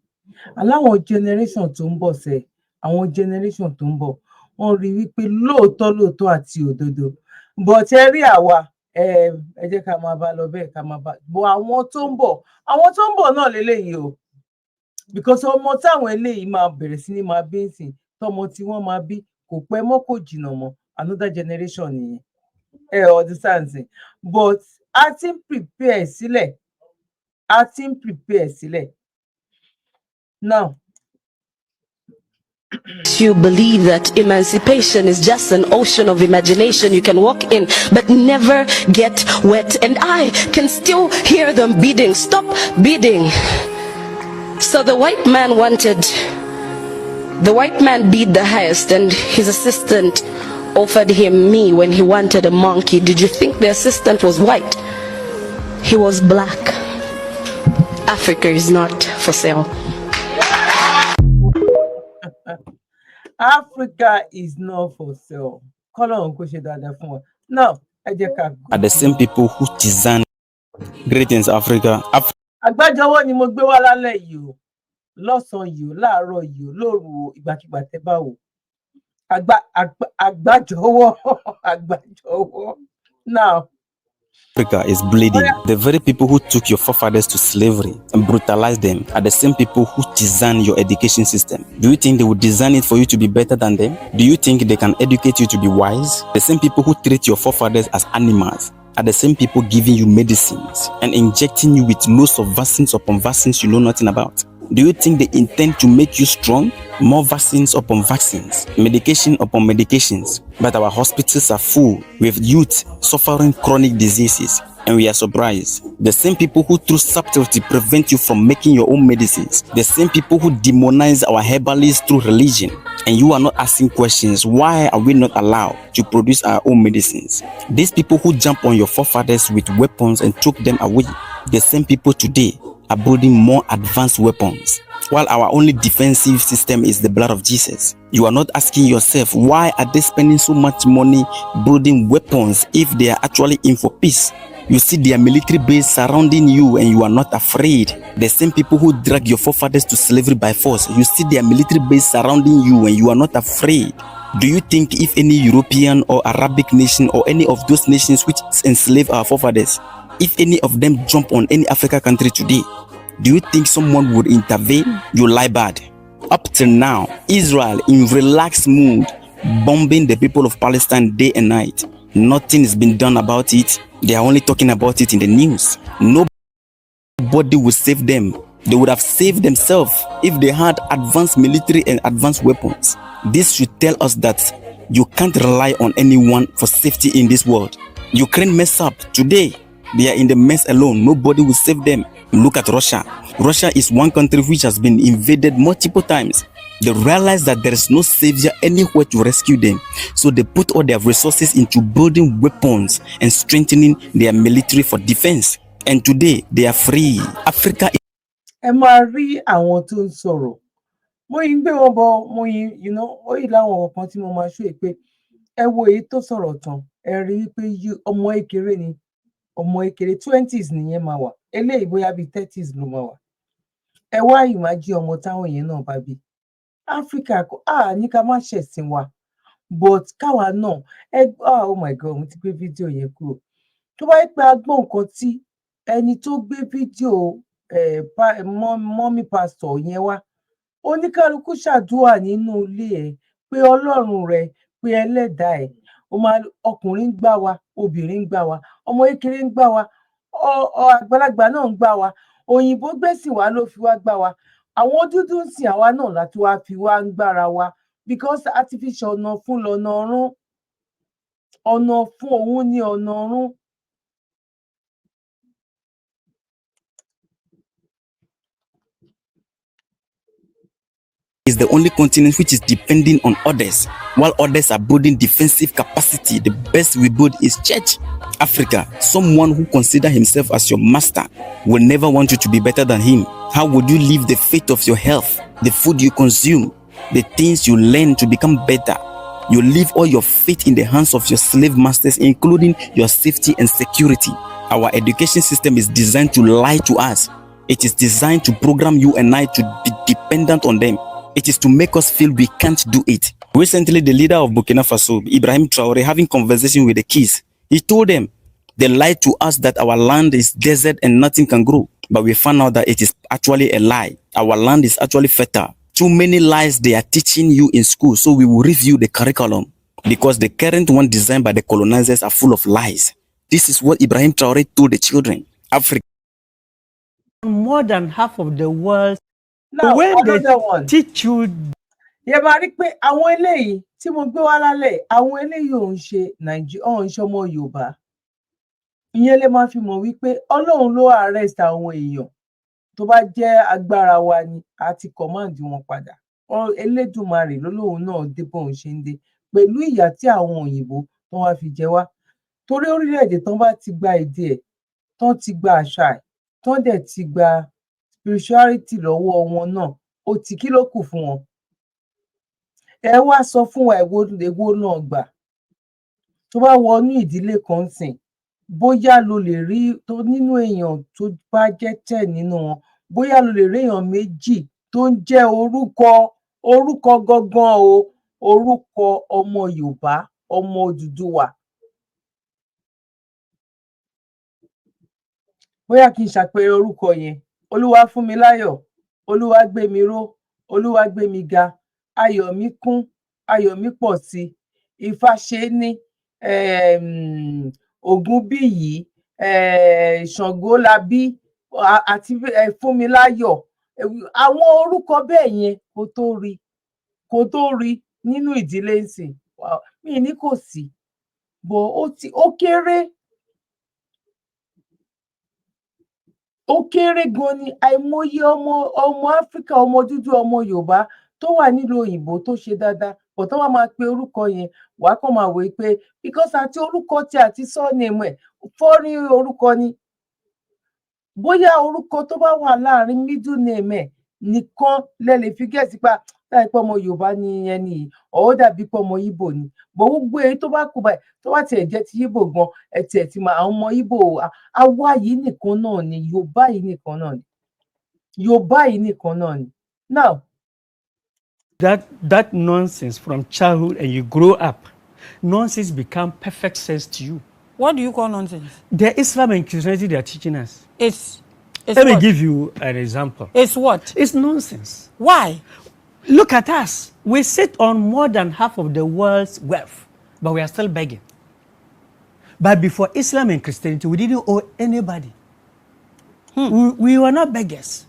Aláwọn generation tó ń bọ̀ sẹ́, àwọn generation tó ń bọ̀, wọ́n rí wípé lóòótọ́ àti òdodo. But ẹ rí àwa, ẹ jẹ́ ká máa bá lọ bẹ́ẹ̀ ká máa bá. But àwọn tó ń bọ̀ náà leléyìí o. Because ọmọ táwọn eléyìí máa bẹ̀rẹ̀ sí ní máa bí ń sìn, tọmọ tí wọ́n máa bí kò pẹ́ mọ́ kò jìnnà mọ́, another generation nìyẹn. Understand sìn. But a ti ń prepare sílẹ̀. Now, you believe that emancipation is just an ocean of imagination you can walk in but never get wet, and I can still hear them bidding. Stop bidding. So the white man bid the highest, and his assistant offered him me when he wanted a monkey. Did you think the assistant was white? He was black. Africa is not for sale. Africa is not for sale. Now, are the same people who design greetings Africa. Àgbájọwọ́ ni mo gbé wá lálẹ́ yìí o, lọ́sàn-án yìí o, láàárọ̀ yìí o, lóru o, ìgbàkigbà tẹ́ bá wò. Àgbájọwọ́. Now, Africa is bleeding. The very people who took your forefathers to slavery and brutalized them are the same people who design your education system. Do you think they would design it for you to be better than them? Do you think they can educate you to be wise? The same people who treat your forefathers as animals are the same people giving you medicines and injecting you with loads of vaccines upon vaccines you know nothing about. Do you think they intend to make you strong? More vaccines upon vaccines, medication upon medications. But our hospitals are full with youth suffering chronic diseases, and we are surprised. The same people who through subtlety prevent you from making your own medicines, the same people who demonize our herbalists through religion, and you are not asking questions, why are we not allowed to produce our own medicines? These people who jump on your forefathers with weapons and took them away, the same people today are building more advanced weapons, while our only defensive system is the blood of Jesus. You are not asking yourself, why are they spending so much money building weapons if they are actually in for peace? You see their military base surrounding you and you are not afraid. The same people who drag your forefathers to slavery by force, you see their military base surrounding you and you are not afraid. Do you think if any European or Arabic nation or any of those nations which enslave our forefathers, if any of them jump on any African country today, do you think someone would intervene? You lie bad. Up till now, Israel in relaxed mood, bombing the people of Palestine day and night. Nothing has been done about it. They are only talking about it in the news. Nobody will save them. They would have saved themselves if they had advanced military and advanced weapons. This should tell us that you can't rely on anyone for safety in this world. Ukraine mess up today. They are in the mess alone. Nobody will save them. Look at Russia. Russia is one country which has been invaded multiple times. They realize that there is no savior anywhere to rescue them. So they put all their resources into building weapons and strengthening their military for defense. And today they are free. Africa ẹ máa rí àwọn tó ń sọ̀rọ̀ mo yìí ń gbé wọn bọ mo yìí ó yìí láwọn kan tí mo máa ṣó pé ẹ wo èyí tó sọ̀rọ̀ tán ẹ rí i pé ọmọ ékeré ni ọmọ ékeré 20s nìyẹn máa wà eléyìí bóyá bíi 30s ló máa wà ẹ wá ìmájí ọmọ táwọn yẹn náà bá bí áfíríkà ní ká má ṣẹ̀sìn wa but káwa náà oh my god mo ti gbé fídíò yẹn kúrò tó bá yẹ pé a gbọ́ nǹkan tí ẹni tó gbé fídíò mọ́mí pásítọ̀ yẹn wá oníkálukú ṣàdúrà nínú ilé ẹ̀ pé ọlọ́run rẹ̀ pé ẹlẹ́dàá ẹ̀ ọkùnrin ń gbá wa obìnrin ń gbá wa ọmọ kékeré ń gbá wa àgbàlagbà náà ń gbá wa òyìnbó gbẹ̀sìn wa ló fi wá gbá wa àwọn dúdú ń sìn àwa náà láti wá fi wá ń gbára wa because artificial ọ̀nà fún lọ́nà ọ̀run ọ̀nà fún òun ní ọ̀nà ọ̀run. is the only continent which is depending on others, while others are building defensive capacity. The best we build is church. Africa, someone who considers himself as your master will never want you to be better than him. How would you leave the fate of your health, the food you consume, the things you learn to become better? You leave all your fate in the hands of your slave masters, including your safety and security. Our education system is designed to lie to us. It is designed to program you and I to be dependent on them. It is to make us feel we can't do it. Recently, the leader of Burkina Faso, Ibrahim Traoré, having conversation with the kids, he told them, they lied to us that our land is desert and nothing can grow. But we found out that it is actually a lie. Our land is actually fertile. Too many lies they are teaching you in school, so we will review the curriculum. Because the current one designed by the colonizers are full of lies. This is what Ibrahim Traoré told the children. Africa. More than half of the world. Now, when they one. teach you. Yẹ máa rí pé àwọn eléyìí tí mo gbé wá lálẹ́ àwọn eléyìí ò ń ṣe Nàìjíríà ò ń ṣe ọmọ Yorùbá. Ìyẹn lè máa fi mọ̀ wípé Ọlọ́run ló arrest àwọn èèyàn tó bá jẹ́ agbára wa ni àti command wọn padà. Elédùmarè lólóhùn náà dé bóun ṣe ń dé pẹ̀lú ìyà tí àwọn òyìnbó tó wá fi jẹ wá. Torí orílẹ̀-èdè tán bá ti gba èdè ẹ̀, tán ti gba àṣà ẹ̀, tán dẹ̀ ti gba spirituality lọ́wọ́ wọn náà, ó ti kí ló kù fún wọn? Ẹ wá sọ fún wa èwo náà gbà. Tó bá wọnú ìdílé kan sìn, bóyá lo lè rí tó nínú èèyàn tó bá jẹ́ 10 nínú wọn, bóyá lo lè rí èèyàn 2 tó ń jẹ́ orúkọ gangan o, orúkọ ọmọ Yorùbá, ọmọ Odùduwà. Bóyá kí n ṣàpẹẹrẹ orúkọ yẹn. Olúwafúnmiláyọ̀, Olúwagbémiró, Olúwagbémiga, Ayọ̀míkún, Ayọ̀mípọ̀sí, Ifáṣẹ́ní, Ògúnbíyì, Ṣàngólabí àti Fúnmiláyọ̀. Àwọn orúkọ bẹ́ẹ̀ yẹn kò tó rí nínú ìdílé ìsìn. Mi ní kò sí, bọ̀ ó kéré. Ó kéré gan ni àìmọye ọmọ Áfíríkà, ọmọ dúdú, ọmọ Yorùbá tó wà nílùú òyìnbó tó ṣe dáadáa, but tó wá máa pe orúkọ yẹn, wàá kàn máa wòó pé because àti orúkọ tí àti surname ẹ̀ foreign orúkọ ni. Bóyá orúkọ tó bá wà láàrin middle name ẹ̀ nìkan lẹ lè fi gẹ̀ẹ́sì pa láì pé ọmọ Yorùbá ni ẹni yìí, ó dàbí pé ọmọ Ìgbò ni. Bọ̀ gbogbo èyí tó bá kù báyìí tó bá tiẹ̀ jẹ́ ti Ìgbò gan, ẹ̀ ti máa àwọn ọmọ Ìgbò àwa yìí nìkan náà ni, Yorùbá yìí nìkan náà ni. Yorùbá yìí nìkan náà ni. Now, that nonsense from childhood and you grow up, nonsense become perfect sense to you. What do you call nonsense? The Islam and Christianity they are teaching us. It's Let me give you an example. It's what? It's nonsense. Why? Look at us. We sit on more than half of the world's wealth, but we are still begging. But before Islam and Christianity, we didn't owe anybody. We were not beggars.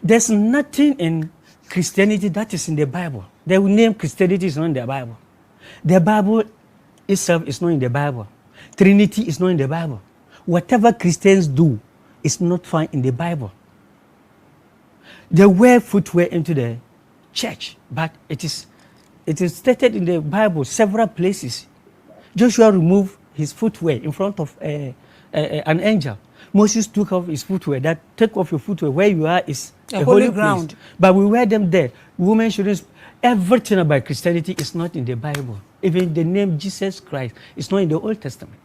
There's nothing in Christianity that is in the Bible. The name Christianity is not in the Bible. The Bible itself is not in the Bible. Trinity is not in the Bible. Whatever Christians do is not found in the Bible. They wear footwear into the church, but it is stated in the Bible several places. Joshua removed his footwear in front of an angel. Moses took off his footwear. That take off your footwear where you are is a holy ground. Place. But we wear them there. Women shouldn't. Everything about Christianity is not in the Bible. Even the name Jesus Christ is not in the Old Testament.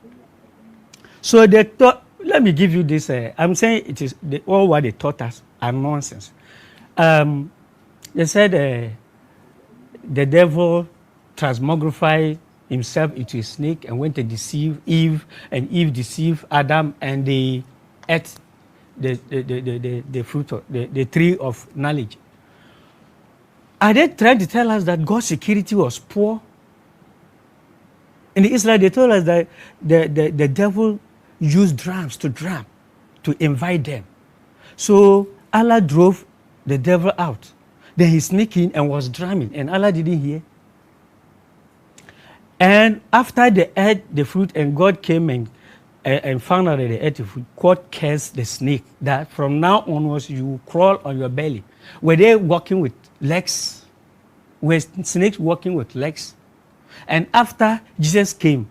So they thought, let me give you this. I'm saying it is all what they taught us are nonsense. They said the devil transmogrified himself into a snake and went to deceive Eve, and Eve deceived Adam, and they ate the fruit of the tree of knowledge. Are they trying to tell us that God's security was poor? In Israel, they told us that the devil used drums to invite them. So Allah drove the devil out. Then he sneaked in and was drumming, and Allah didn't hear. And after they ate the fruit, and God came and found out that they ate the fruit, God cursed the snake that from now onwards you will crawl on your belly. Were they walking with legs? Were snakes walking with legs? And after Jesus came,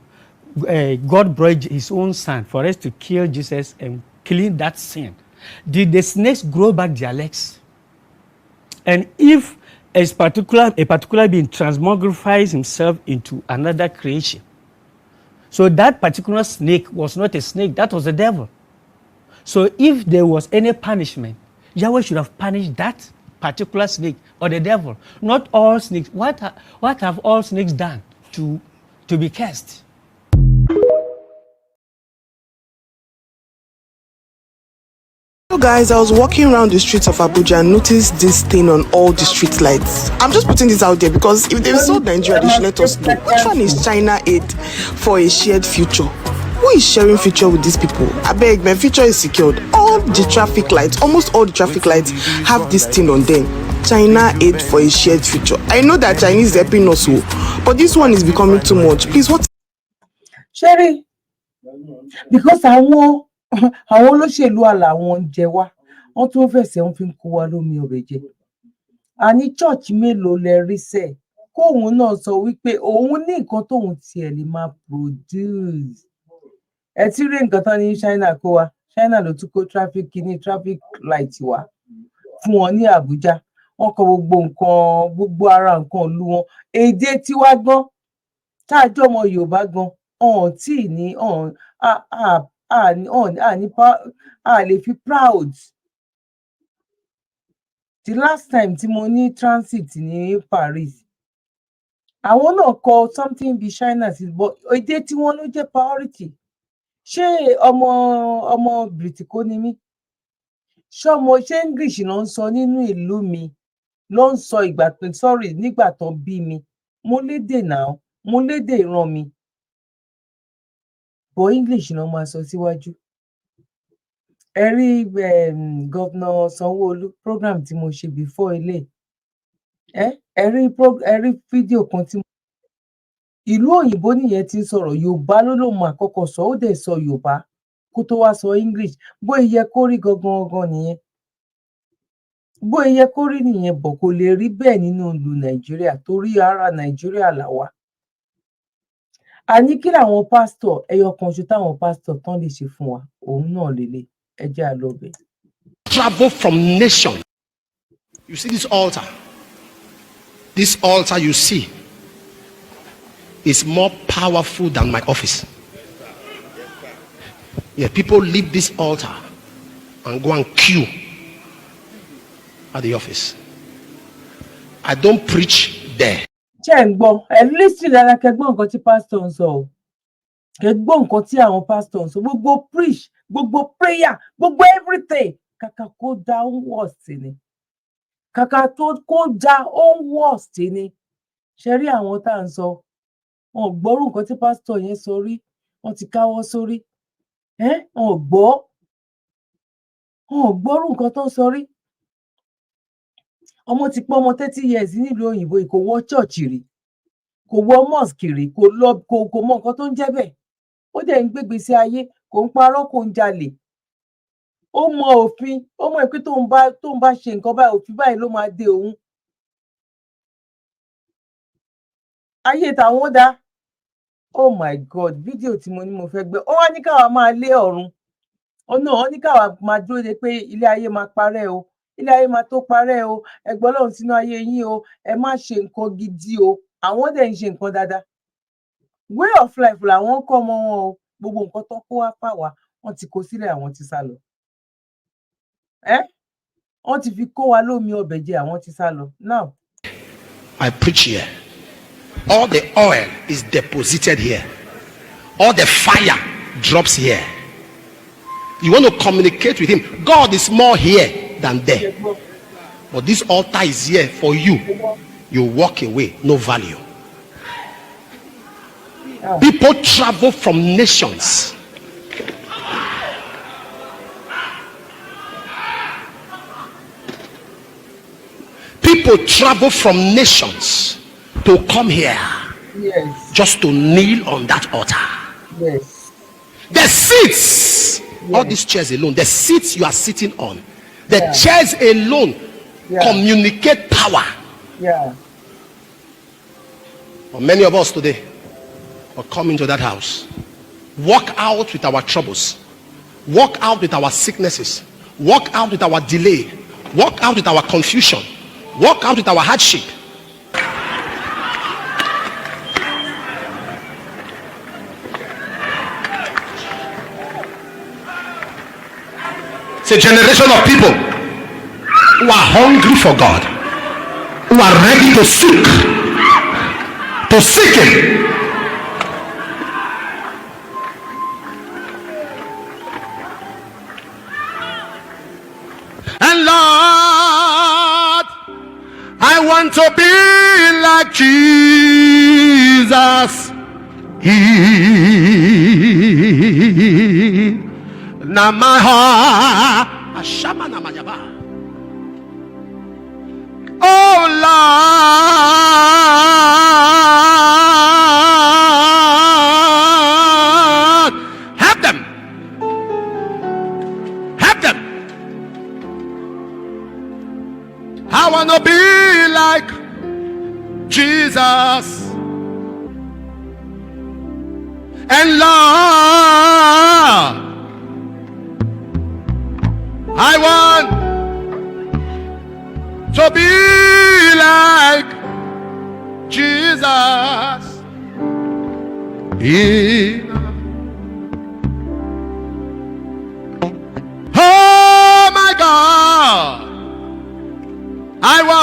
God brought his own son for us to kill Jesus and clean that sin. Did the snakes grow back their legs? And if a particular being transmogrifies himself into another creation, so that particular snake was not a snake, that was the devil. So if there was any punishment, Yahweh should have punished that particular snake or the devil, not all snakes. What have all snakes done to be cursed? So guys, I was walking around the streets of Abuja and noticed this thing on all the street lights. I'm just putting this out there because if they sold Nigeria, they should let us know. Which one is China aid for a shared future? Who is sharing future with these people? I beg, my future is secured. All the traffic lights, almost all the traffic lights have this thing on them. China aid for a shared future. I know that Chinese are helping us, but this one is becoming too much. Please, what? Sherry, because àwọn olóṣèlú àlà wọn jẹ wá, wọ́n tún fẹsẹ̀ wọ́n fi ń kó wa lómi ọbẹ̀ jẹ. Àní church mélòó lẹ rí sẹ́ kóun náà sọ wípé òun ní nǹkan tóun tiẹ̀ lè máa produce. Ẹ ti rí nǹkan tán ní China kó wa. China ló tún kó traffic light wá fún wọn ní Abuja. Wọ́n kọ gbogbo ara nǹkan ìlú wọn. Èdè tiwa gan, táàjọ́ ọmọ Yorùbá gan, tí ní a lè fi proud. The last time tí mo ní transit ní Paris, àwọn náà kọ something bí China sí, but èdè tí wọ́n ló jẹ́ priority. Ṣé ọmọ Bìrìtìkó ni mí? Ṣé English ló ń sọ nínú ìlú mi? Ló ń sọ nígbà tán bí mi. Mo lédè náà, mo lédè ìran mi. But English ló máa sọ síwájú. Ẹ rí Governor Sanwó-Olú program tí mo ṣe before ilé. Ẹ rí fídíò kan tí ìlú òyìnbó nìyẹn ti ń sọ̀rọ̀, Yorùbá ló lóun máa kọ́kọ́ sọ, ó dẹ̀ sọ Yorùbá kó tó wá sọ English. Bó yẹ kó rí gangan nìyẹn. Bó yẹ kó rí nìyẹn, bọ̀ kò lè rí bẹ́ẹ̀ nínú ìlú Nàìjíríà torí ara Nàìjíríà là wà. Àní kí làwọn pásítọ̀ ẹyọ kan ṣe táwọn pásítọ̀ tán lè ṣe fún wa, òun náà lélẹ̀. Ẹ jẹ́ á lọ bẹ̀. Travel from nation. You see this altar? This altar you see is more powerful than my office. Yeah, people leave this altar and go and queue at the office. I don't preach there. Ṣé ń gbọ́, ẹ lísì dára kẹgbọ́n nǹkan tí pásítọ̀ ń sọ o. Kẹgbọ́n nǹkan tí àwọn pásítọ̀ ń sọ. Gbogbo preach, gbogbo prayer, gbogbo everything. Kàkà kó dá worst ni. Kàkà tó kó dá worst ni. Ṣé rí àwọn tá à ń sọ? Wọn gbọ́rú nǹkan tí pásítọ̀ yẹn sọ rí. Wọ́n ti káwọ́ sórí. Wọn gbọ́rú nǹkan tó ń sọ rí. Ọmọ ti pọ́ ọmọ 30 years nílùú òyìnbó, kò wọ church rí, kò wọ mosque rí, kò mọ nǹkan tó ń jẹ́ bẹ́ẹ̀. Ó dẹ̀ ń gbégbèsè ayé, kò ń parọ́, kò ń jalè. ó mọ òfin, ó mọ̀ pé tóun bá ṣe nǹkan báyìí òfin báyìí ló máa dé òun. Ayé tàwọn dá. Oh my God, fídíò tí mo ní mo fẹ́ gbé. Ó wá ní káwa máa lé ọ̀run. Ó ní káwa máa dúró de pé ilé ayé máa parẹ́ o. Ilé ayé máa tó parẹ́ o. Ẹ gbọ́ Ọlọ́run sínú ayé yín o. Ẹ má ṣe nǹkan gidi o. Àwọn dẹ̀ ń ṣe nǹkan dáadáa. Way of life làwọn ń kọ́ ọmọ wọn o. Gbogbo nǹkan tó kó wá fà wá, wọ́n ti kó sílẹ̀, àwọn ti sá lọ. Wọ́n ti fi kó wa lómi ọbẹ̀ jẹ, àwọn ti sá lọ. Now, I preach here. All the oil is deposited here. All the fire drops here. You want to communicate with him. God is more here than there. But this altar is here for you. You walk away, no value. People travel from nations. People travel from nations to come here. yes, Just to kneel on that altar. yes, The seats, all these chairs alone, the seats you are sitting on, the chairs alone communicate power. yeah. But many of us today will come into that house, walk out with our troubles, walk out with our sicknesses, walk out with our delay, walk out with our confusion, walk out with our hardship. It's a generation of people who are hungry for God, who are ready to seek him. And Lord, I want to be like Jesus. Na my heart, Ashama na majaba. Oh Lord, help them. I want to be like Jesus. And Lord, I want to be like Jesus. Oh my God, I want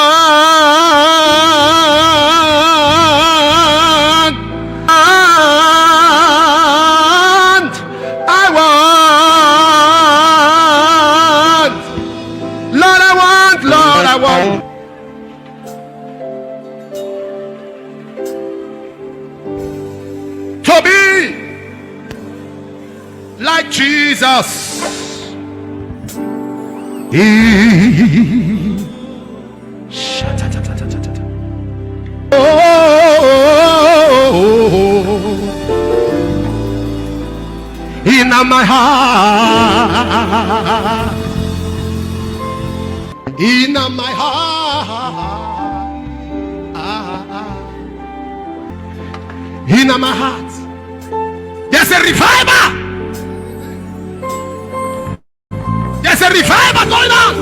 to be like Jesus. In my heart, in my heart, in my heart, there's a revival. There's a revival going on.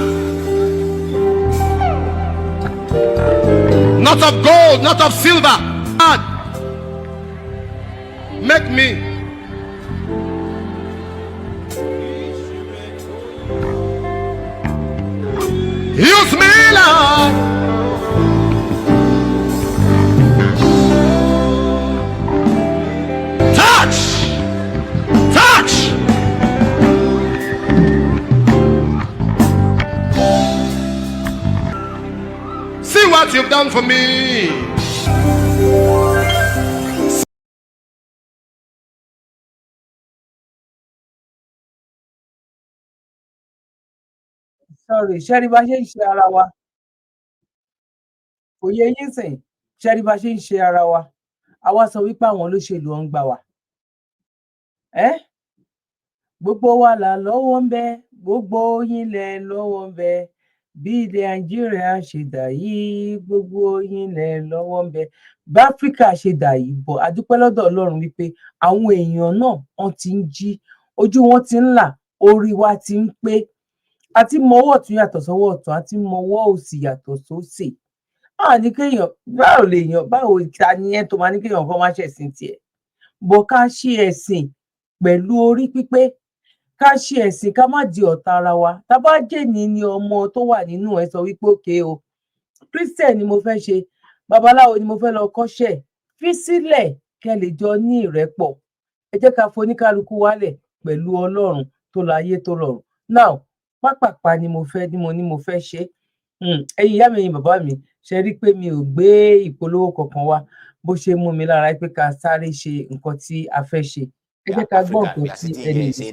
Not of gold, not of silver. God, make me. Use me, Lord. Touch. See what you've done for me. Sorry, ṣẹ́rí bá ṣe ń ṣe ara wa. Kò yé yín sìn, ṣẹ́rí bá ṣe ń ṣe ara wa. Àwa sọ wípé àwọn olóṣèlú ń gbà wá. gbogbo wa là lọ́wọ́ ń bẹ gbogbo yín lẹ lọ́wọ́ ń bẹ bí ilẹ̀ Nàìjíríà ṣe dà yìí gbogbo yín lẹ lọ́wọ́ ń bẹ bí Áfíríkà ṣe dà yìí bọ̀ a dúpẹ́ lọ́dọ̀ Ọlọ́run wípé àwọn èèyàn náà wọ́n ti ń jí ojú wọn ti ń là orí wa ti ń pé àti mọwọ́ ọ̀tún yàtọ̀ sọ́wọ́ ọ̀tún àti mọwọ́ òsì yàtọ̀ sósì ní kéèyàn báwo ta ni ẹ tó máa ní kéèyàn kan má ṣẹ̀sìn tiẹ̀ bọ̀ ká ṣe ẹ̀sìn pẹ̀lú orí pípé ká ṣe ẹ̀sìn ká má di ọ̀tá ara wa tá bá jẹ́ni ni ọmọ tó wà nínú ẹ sọ wípé òkè o Christian ni mo fẹ́ ṣe babaláwo ni mo fẹ́ lọ kọ́ṣẹ́ fi sílẹ̀ kẹ́ lè jọ ní ìrẹ́pọ̀ ẹ jẹ́ ká foníkálukú wálẹ̀ pẹ̀lú Ọlọ́run tó láyé tó rọrùn now pápápá ni mo fẹ́ ṣe ẹ̀yin ìyá mi ẹ̀yin bàbá mi ṣe rí pé mi ò gbé ìpolówó kankan wá bó ṣe mú mi lára pé ká sáré ṣe nǹkan tí a fẹ́ ṣe ẹ jẹ́ ká gbọ́ nǹkan tí ẹni yìí sọ.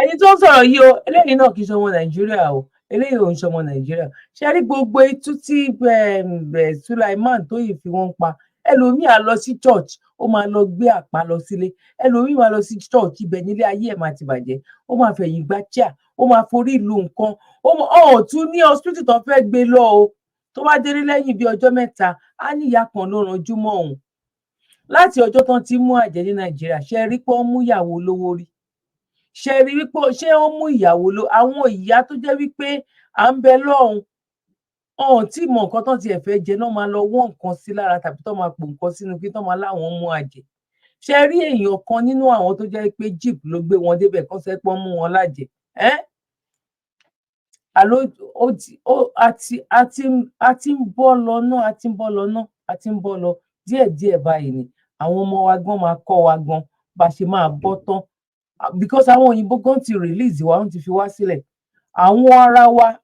ẹni tó ń sọ̀rọ̀ yìí o eléyìí náà kì í ṣe ọmọ Nàìjíríà o eléyìí ò ń ṣe ọmọ Nàìjíríà ṣe rí gbogbo itú tí Sulaiman tó yìí fi wọ́n pa ẹlòmíì á lọ sí church ó máa lọ gbé àpá lọ sílé ẹlòmíì máa lọ sí church ibẹ̀ nílé ayé ẹ̀ máa ti bàjẹ́ ó máa fẹ̀yìn gbá chair ó máa forí ìlú nǹkan ó tún ní hospital tó fẹ́ gbé lọ o tó bá délé lẹ́yìn bíi ọjọ́ mẹ́ta á ní ìyá kan ló ranjú mọ́ òun láti ọjọ́ tán ti mú àjẹ́ ní Nàìjíríà ṣe rí pé wọ́n mú ìyàwó lówó rí ṣe rí wípé ṣé wọ́n mú ìyàwó lówó àwọn ìyá tó jẹ́ wípé à ń bẹ lọ́hùn ọ̀hún tí mọ nǹkan tán ti ẹ̀fẹ́ jẹ náà máa lọ wọ́n nǹkan sí lára tàbí tán máa pò nǹkan sínú kí tán máa láwọn mú àjẹ́ ṣe rí èèyàn kan nínú àwọn tó jẹ́ pé jeep ló gbé wọn débẹ̀ kán sẹ́ pọ́n mú wọn lájẹ́ àti ń bọ́ lọ díẹ̀díẹ̀ báyìí ni àwọn ọmọ wa gan máa kọ́ wa gan bá ṣe máa bọ́ tán because àwọn òyìnbó gan ti release wa wọ́n ti fi wá sílẹ̀ àwọn ara wa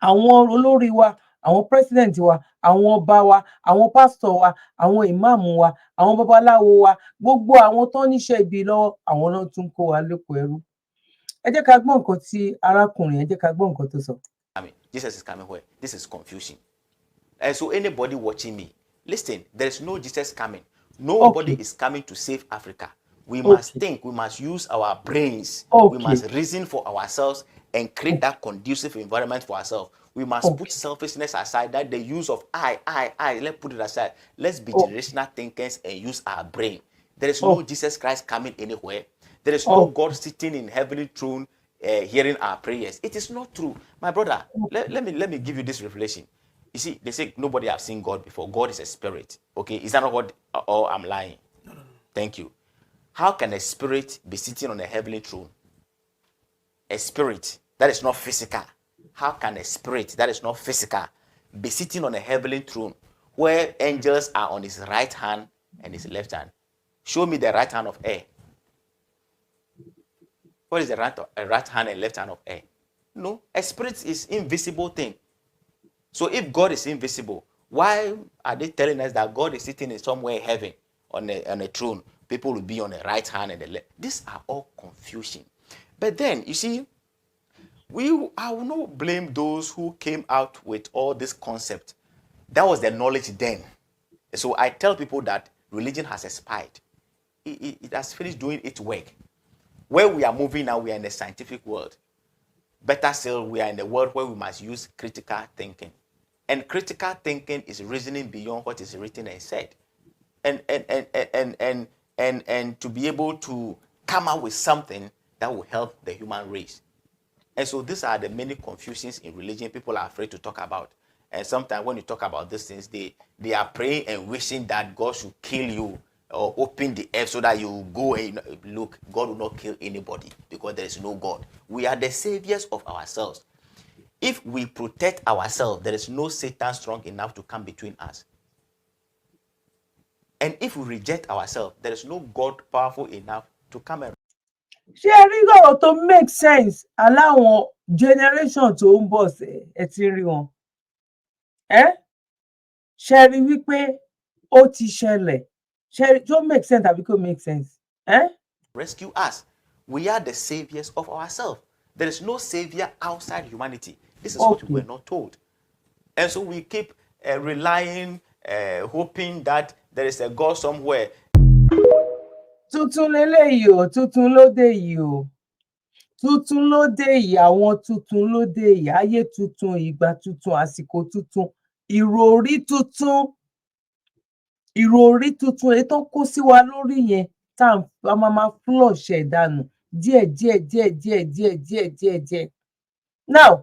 àwọn olórí wa àwọn president wa àwọn ọba wa àwọn pastor wa àwọn ìmáàmù wa àwọn babaláwo wa gbogbo àwọn tó níṣẹ́ ibi lọ́wọ́ àwọn náà tún kó wa lóko ẹrú ẹ jẹ́ ká gbọ́ nǹkan tí arákùnrin ẹ jẹ́ ká gbọ́ nǹkan tó sọ. Jesus is coming where? This is confusion. And so anybody watching me, listen, there is no Jesus coming. Nobody is coming to save Africa. We must think, we must use our brains, we must reason for ourselves and create that conducive environment for ourselves. We must put selfishness aside, that the use of I, let's put it aside. Let's be generational thinkers and use our brain. There is no Jesus Christ coming anywhere. There is no God sitting in heavenly throne hearing our prayers. It is not true. My brother, let me give you this revelation. You see, they say nobody has seen God before. God is a spirit. Okay, is that not what, or I'm lying? No. Thank you. How can a spirit be sitting on a heavenly throne? A spirit that is not physical. How can a spirit that is not physical be sitting on a heavenly throne where angels are on his right hand and his left hand? Show me the right hand of air. What is the right hand and left hand of air? No, a spirit is invisible thing. So if God is invisible, why are they telling us that God is sitting in somewhere in heaven on a throne? People will be on the right hand and the left. These are all confusion. But then, you see, I will not blame those who came out with all this concept. That was the knowledge then. So I tell people that religion has expired. It has finished doing its work. Where we are moving now, we are in the scientific world. Better still, we are in the world where we must use critical thinking. And critical thinking is reasoning beyond what is written and said. And to be able to come up with something that will help the human race. And so these are the many confusions in religion people are afraid to talk about. And sometimes when you talk about these things, they are praying and wishing that God should kill you or open the earth so that you go and look. God will not kill anybody because there is no God. We are the saviors of ourselves. If we protect ourselves, there is no Satan strong enough to come between us. And if we reject ourselves, there is no God powerful enough to come around. ṣé ẹ rí ọ̀rọ̀ tó make sense aláwọn generation tó ń bọ̀ ẹ ti rí wọn ṣe rí wípé ó ti ṣẹlẹ̀ ṣe tó make sense tàbí kò make sense. Rescue us. We are the saviors of ourselves. There is no savior outside humanity. This is what we were not told. And so we keep relying, hoping that there is a God somewhere. tuntun leléyìí o, tuntun lóde yìí o, tuntun lóde yìí, àwọn tuntun lóde yìí, ayé tuntun, ìgbà tuntun, àsìkò tuntun, ìròrí tuntun, ìròrí tuntun èyí tó kó sí wa lórí yẹn tá a máa flush ẹ̀ dànù díẹ̀. Now,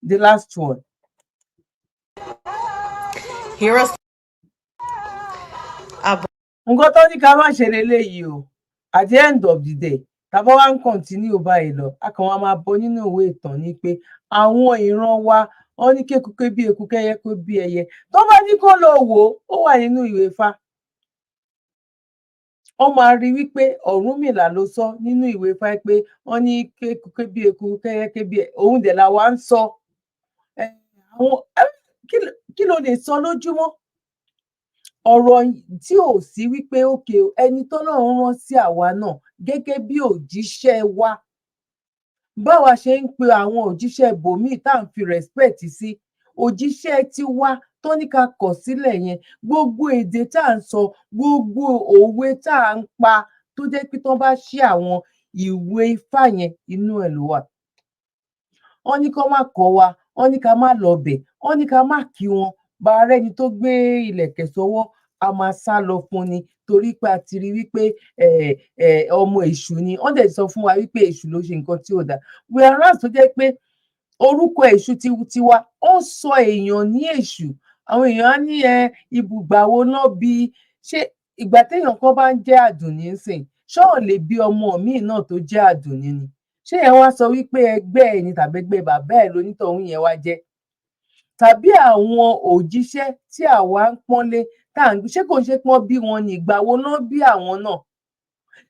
the last one. Here is nǹkan tó ní ká má ṣe leléyìí o, at the end of the day tàbá wá ń continue báyìí lọ a kàn wá máa bọ nínú ìwé ìtàn ni pé àwọn ìran wa wọn ní kéku ké bí eku kẹyẹ kó bí ẹyẹ, tó bá ní kó lọ wò ó wà nínú ìwé Ifá. Wọ́n máa rí wípé Ọ̀rúnmìlà ló sọ nínú ìwé Ifá pé wọ́n ní kéku ké bí eku kẹyẹ ké bí òun dẹ̀ la wá ń sọ. Kí ló lè sọ lójúmọ́? Ọ̀rọ̀ tí ò sí wípé òkè ẹni tọ́lọ́run rán sí àwa náà gẹ́gẹ́ bí òjíṣẹ́ wa, báwa ṣe ń pe àwọn òjíṣẹ́ bòmíì tá à ń fi respect sí, òjíṣẹ́ tiwa tó ní ká kọ̀ sílẹ̀ yẹn, gbogbo èdè tá à ń sọ, gbogbo òwe tá à ń pa tó jẹ́ pé tán bá ṣí àwọn ìwé Ifá yẹn inú ẹ̀ ló wà. Wọ́n ní kán má kọ́ wa, wọ́n ní ká má lọ bẹ̀, wọ́n ní ká má kí wọn, bá a rẹ́ni tó gbé ìlẹ̀kẹ̀ sọ́wọ́ a máa sá lọ fún ni torí pé a ti rí wípé ọmọ èṣù ni. Wọ́n dẹ̀ sọ fún wa wípé èṣù ló ṣe nǹkan tí ò dáa, whereas tó jẹ́ pé orúkọ èṣù tiwa ó sọ èèyàn ní èṣù. Àwọn èèyàn á ní ibùgbà wo náà bí, ṣé ìgbà téèyàn kan bá ń jẹ́ Àdùnní ńsìn ṣé ò lè bí ọmọ míì náà tó jẹ́ Àdùnní ni? Ṣé yẹn wá sọ wípé ẹgbẹ́ ẹ̀ ni tàbí ẹgbẹ́ bàbá ẹ̀ lonítọ̀hún yẹn wá jẹ́? Tàbí àwọn òjíṣẹ́ tí àwa ń pọ́nlé ṣé kò ń ṣe pọ́n bí wọn ní, ìgbà wo náà bí àwọn náà?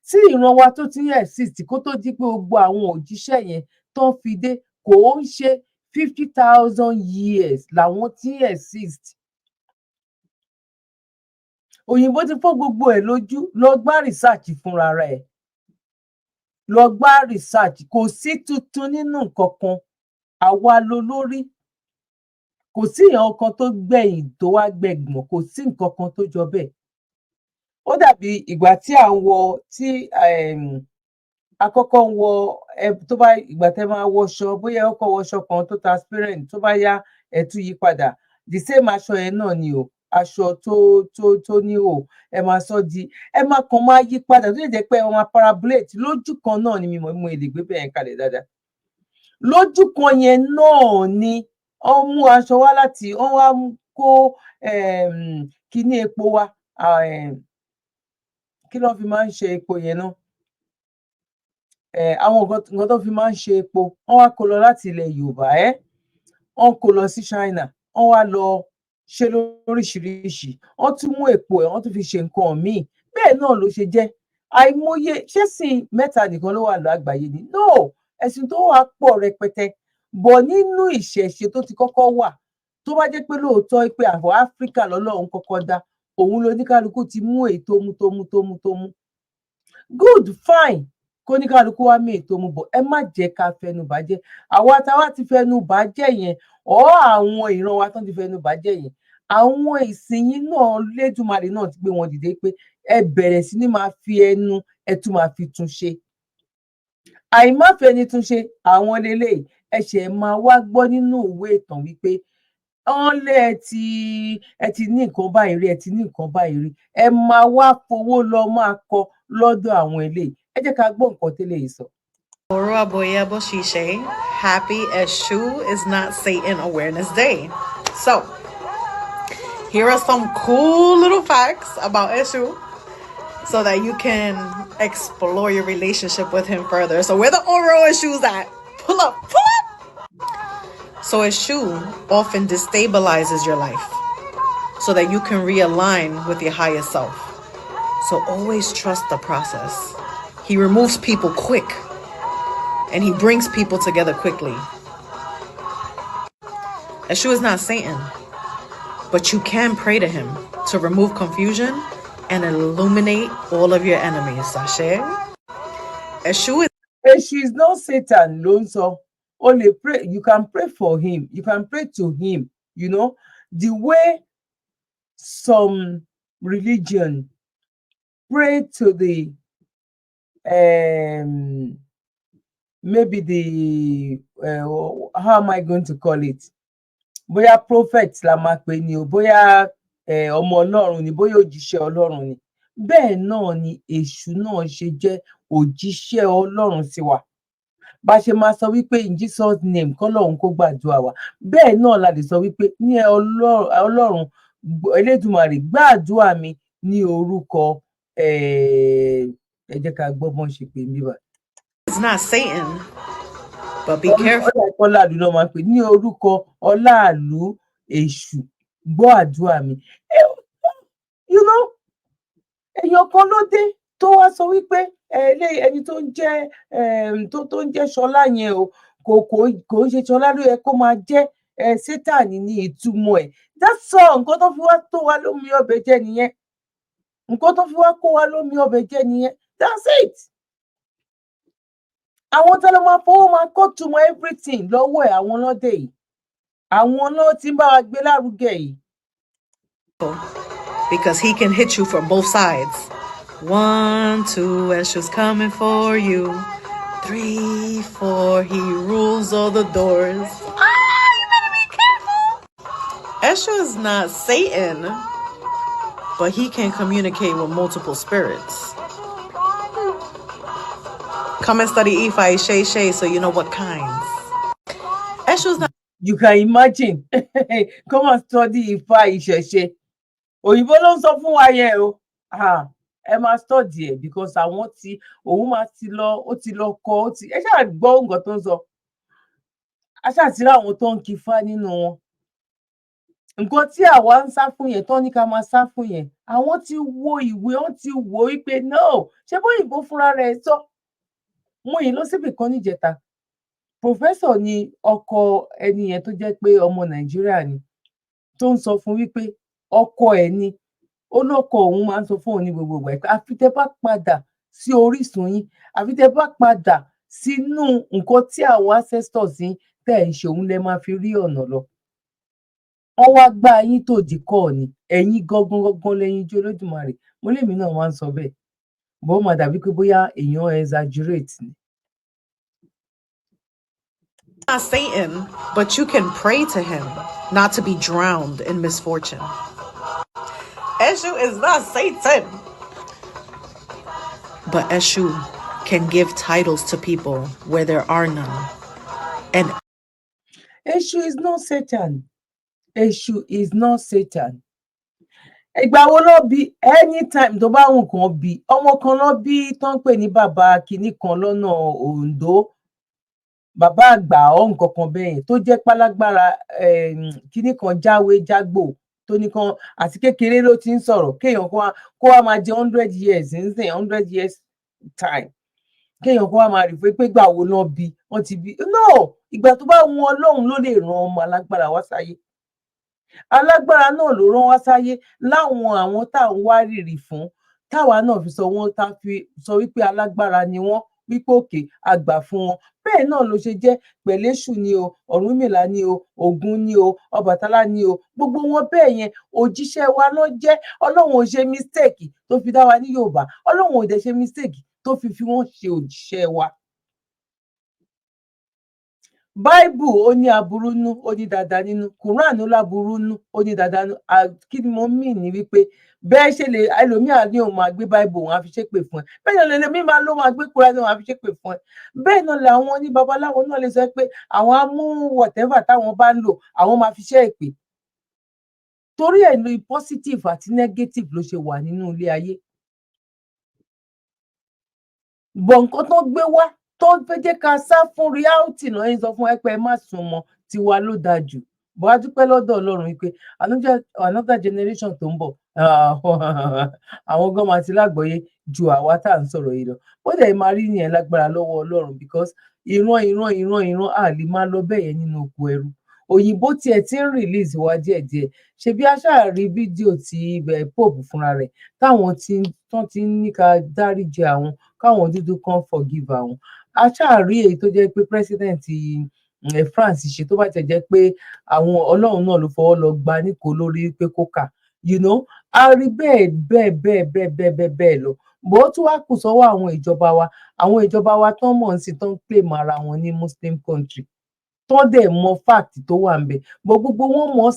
Tí ìran wa tó ti ń exist kó tó di pé gbogbo àwọn òjíṣẹ́ yẹn tó ń fi dé, kò ń ṣe 50,000 years làwọn ti ń exist. Òyìnbó ti fọ́ gbogbo ẹ̀ lójú, lọ gbá research fúnra rẹ̀, lọ gbá research, kò sí tuntun nínú nǹkan kan, àwa lolórí. Kò sí èèyàn kan tó gbẹ̀yìn tó wá gbẹ̀gbọ̀n, kò sí nǹkan kan tó jọ bẹ́ẹ̀. Ó dàbí ìgbà tí à ń wọ àkọ́kọ́ ń wọ tó bá ìgbà tẹ́ máa wọṣọ, bóyá ẹ kọ́kọ́ wọṣọ kan tó transparent, tó bá yá ẹ tún yí padà, the same aṣọ yẹn náà ni o, aṣọ tó ní o, ẹ máa sọ di, ẹ máa kàn máa yí padà tó lè jẹ́ pé ẹ máa parabolate lójú kan náà ni mo lè gbé bẹ́ẹ̀ kalẹ̀ dáadáa. Lójú kan yẹn náà ni wọ́n mú aṣọ wá láti, wọ́n wá kó kíní epo wa, kí ló fi máa ń ṣe epo yẹn náà? Àwọn nǹkan tó fi máa ń ṣe epo wọ́n wá kó lọ láti ilẹ̀ Yorùbá, wọ́n kó lọ sí China, wọ́n wá lọ ṣe lóríṣiríṣi, wọ́n tún mú epo ẹ̀ wọ́n tún fi ṣe nǹkan míì. Bẹ́ẹ̀ náà ló ṣe jẹ́. Àìmọye, ṣẹ́sìn mẹ́ta nìkan ló wà lágbàáyé ni? No, ẹ̀sìn tó wà pọ̀ rẹpẹtẹ. Bọ̀ nínú ìṣẹ̀ṣe tó ti kọ́kọ́ wà, tó bá jẹ́ pé lóòótọ́ pé àwọn Áfíríkà lọ́lọ́run kọ́kọ́ dá, òun lóníkálukú ti mú èyí tó mú. Good, fine, kóníkálukú wá mú èyí tó mú, bọ̀ ẹ má jẹ́ ká fẹnu bàjẹ́. Àwa táwa ti fẹnu bàjẹ́ yẹn, àwọn ìran wa tán ti fẹnu bàjẹ́ yẹn, àwọn ìsìnyí náà Lédùmarè náà ti gbé wọn dìde pé ẹ bẹ̀rẹ̀ sí ní máa fi ẹnu ẹ tún máa fi tún ṣe. Àìmáfẹ́ni tún ṣe àwọn leléyìí, ẹ̀ṣẹ̀ máa wá gbọ́ nínú ìwé ìtàn wípé wọ́n lé ẹ ti ní nǹkan báyìí rí, ẹ ti ní nǹkan báyìí rí, ẹ máa wá fowó lọ máa kọ lọ́dọ̀ àwọn eléyìí. Ẹ jẹ́ ká gbọ́ nǹkan tẹ́lẹ̀ yìí sọ. Happy Eshu is not Satan Awareness Day. So, here are some cool little facts about Eshu so that you can explore your relationship with him further. So where the Oro Eshu's at? Pull up. So Eshu often destabilizes your life so that you can realign with your higher self. So always trust the process. He removes people quick and he brings people together quickly. Eshu is not Satan, but you can pray to him to remove confusion and illuminate all of your enemies. Sashay. Eshu is not Satan, Lonzo. Only pray. You can pray for him. You can pray to him. You know, the way some religion pray to the maybe the how am I going to call it? Bóyá prophet la máa pè ní o, bóyá ọmọ Ọlọ́run ni, bóyá òjíṣẹ́ Ọlọ́run ni. Bẹ́ẹ̀ náà ni èṣù náà ṣe jẹ́ òjíṣẹ́ Ọlọ́run sí wa. Bá ṣe máa sọ wípé in Jesus name kọ́lọ́run kó gbàdúrà wa. Bẹ́ẹ̀ náà la lè sọ wípé ní Ọlọ́run Elédùmarè gbàdúrà mi ní orúkọ ẹ jẹ́ ká gbọ́ bọ́n ṣe pè mí báyìí. It's not Satan, but be careful. Ọláàlú náà máa ń pè ní orúkọ Ọláàlú Èṣù gbọ́ àdúrà mi. You know, èèyàn kan ló dé tó wá sọ wípé ẹni tó ń jẹ́ tó ń jẹ́ Ṣọlá yẹn o kò ń ṣe Ṣọlá ló yẹ kó máa jẹ́ Sátánì ní ìtumọ̀ ẹ̀. That's all. Nǹkan tó fi wá tó wa lómi ọbẹ̀ jẹ́ nìyẹn. Nǹkan tó fi wá kó wa lómi ọbẹ̀ jẹ́ nìyẹn. That's it. Àwọn tó lọ máa fowó máa kó túmọ̀ everything lọ́wọ́ ẹ̀ àwọn lọ́dẹ yìí. Àwọn náà ti ń bá wa gbé lárugẹ yìí. Because he can hit you from both sides. 1, 2, Eshu's coming for you. 3, 4, he rules all the doors. You better be careful. Eshu is not Satan, but he can communicate with multiple spirits. Come and study Ifa Shay so you know what kinds. Eshu's not. You can imagine. Come and study Ifa Ìṣẹ̀ṣe. Òyìnbó ló ń sọ fún wa yẹn o. Ẹ máa study ẹ̀ because àwọn òun máa ti lọ kọ́ ẹ ṣáà gbọ́ nǹkan tó ń sọ. A ṣáà ti rí àwọn tó ń kífá nínú wọn. Nǹkan tí àwa ń sá fún yẹn tán ní ká máa sá fún yẹn. Àwọn ti wo ìwé, wọ́n ti wò wípé no, ṣé bóyìnbó fúnra rẹ̀ sọ. Mo yìí lọ síbì kan níjẹta. Professor ni ọkọ ẹni yẹn tó jẹ́ pé ọmọ Nàìjíríà ni tó ń sọ fún wípé ọkọ ẹ̀ ni ó lọ́kọ òun máa ń sọ fún òun ní gbogbo ìgbà pé àfi tẹ́ bá padà sí orísun yín, àfi tẹ́ bá padà sínú nǹkan tí àwọn ancestors yín tẹ̀ ń ṣe òun lẹ máa fi rí ọ̀nà lọ. Wọ́n wá gbá yín tó di kọ́ ni ẹ̀yin gangan lẹ́yìn ijó Olódùmarè. Mo lèmi náà máa ń sọ bẹ́ẹ̀. Bó máa dàbí pé bóyá èèyàn exaggerate ni. Not Satan, but you can pray to him not to be drowned in misfortune. Eshu is not Satan, but Eshu can give titles to people where there are none. And Eshu is not Satan. Eshu is not Satan. Ìgbà wo ló bí anytime tó bá wù kàn bí ọmọ kan ló bí tó ń pè ní bàbá kìíní kan lọ́nà Oǹdó. Bàbá àgbà ọ̀ nǹkan kan bẹ́ẹ̀ tó jẹ́ pálágbára kíní kan jáwé jágbò tó ní kan àti kékeré ló ti ń sọ̀rọ̀ kéèyàn kó wá máa jẹ 100 years nísìnyí 100 years time kéèyàn kó wá máa rí pé gbà wo náà bí wọ́n ti bí no ìgbà tó bá wọn Ọlọ́run ló lè ran ọmọ alágbára wá sáyé. Alágbára náà ló rán wá sáyé láwọn àwọn tá à ń wá rìrì fún táwa náà fi sọ wọ́n tá fi sọ wípé alágbára ni wọ́n wípé òkè àgbà fún wọn. Bẹ́ẹ̀ náà ló ṣe jẹ́ pẹ̀lẹ́ṣù ni o, Ọ̀rúnmìlà ni o, Ògún ni o, Ọbàtálá ni o, gbogbo wọn bẹ́ẹ̀ yẹn òjíṣẹ́ wa ló jẹ́. Ọlọ́run ò ṣe mistake tó fi dá wa ní Yorùbá. Ọlọ́run ò dẹ̀ ṣe mistake tó fi wọ́n ṣe òjíṣẹ́ wa. Bible ó ní aburú nú, ó ní dáadáa nínú. Quran ó láburú nú, ó ní dáadáa nínú. Kí ni mo mean ni wípé bẹ́ẹ̀ ṣe lè ẹlòmíà ní òun máa gbé Bible òun á fi ṣépè fún ẹ. Bẹ́ẹ̀ náà lẹ́lẹ́mí máa ló máa gbé Quran òun á fi ṣépè fún ẹ. Bẹ́ẹ̀ náà làwọn ní babaláwo náà lè sọ pé àwọn á mú whatever táwọn bá ń lò àwọn máa fi ṣe èpè. Torí ẹ̀ lo positive àti negative ló ṣe wà nínú ilé ayé. Bọ̀ nǹkan tó gbé wá tó fẹ́ jẹ́ ká sá fún reality náà ń sọ fún ẹ pé ẹ má sún mọ́ tiwa ló dáa jù. Bọ́ a dúpẹ́ lọ́dọ̀ Ọlọ́run wípé another generation tó ń bọ̀ àwọn gan máa ti lágbọ́yé ju àwa tá à ń sọ̀rọ̀ yìí lọ. Ó dẹ̀ máa rí yẹn lágbára lọ́wọ́ Ọlọ́run because ìran a lè máa lọ bẹ́ẹ̀ yẹn nínú oko ẹrú. Òyìnbó tiẹ̀ ti ń release wa díẹ̀díẹ̀. Ṣebí a ṣáà rí fídíò tí Pope fúnra rẹ̀ táwọn ti ń ní ká dáríjì àwọn káwọn dúdú kan forgive àwọn. A ṣáà rí èyí tó jẹ́ pé president France ṣe tó bá tẹ̀ jẹ́ pé àwọn Ọlọ́run náà ló fọwọ́ lọ gba níkò lórí pé kó kà. a rí bẹ́ẹ̀ lọ bó tún wá kù sọ́wọ́ àwọn ìjọba wa tán mọ̀ sí tán claim ara wọn ní Muslim country tó dẹ̀ mọ fact tó wà ńbẹ̀ gbogbo wọn mọ̀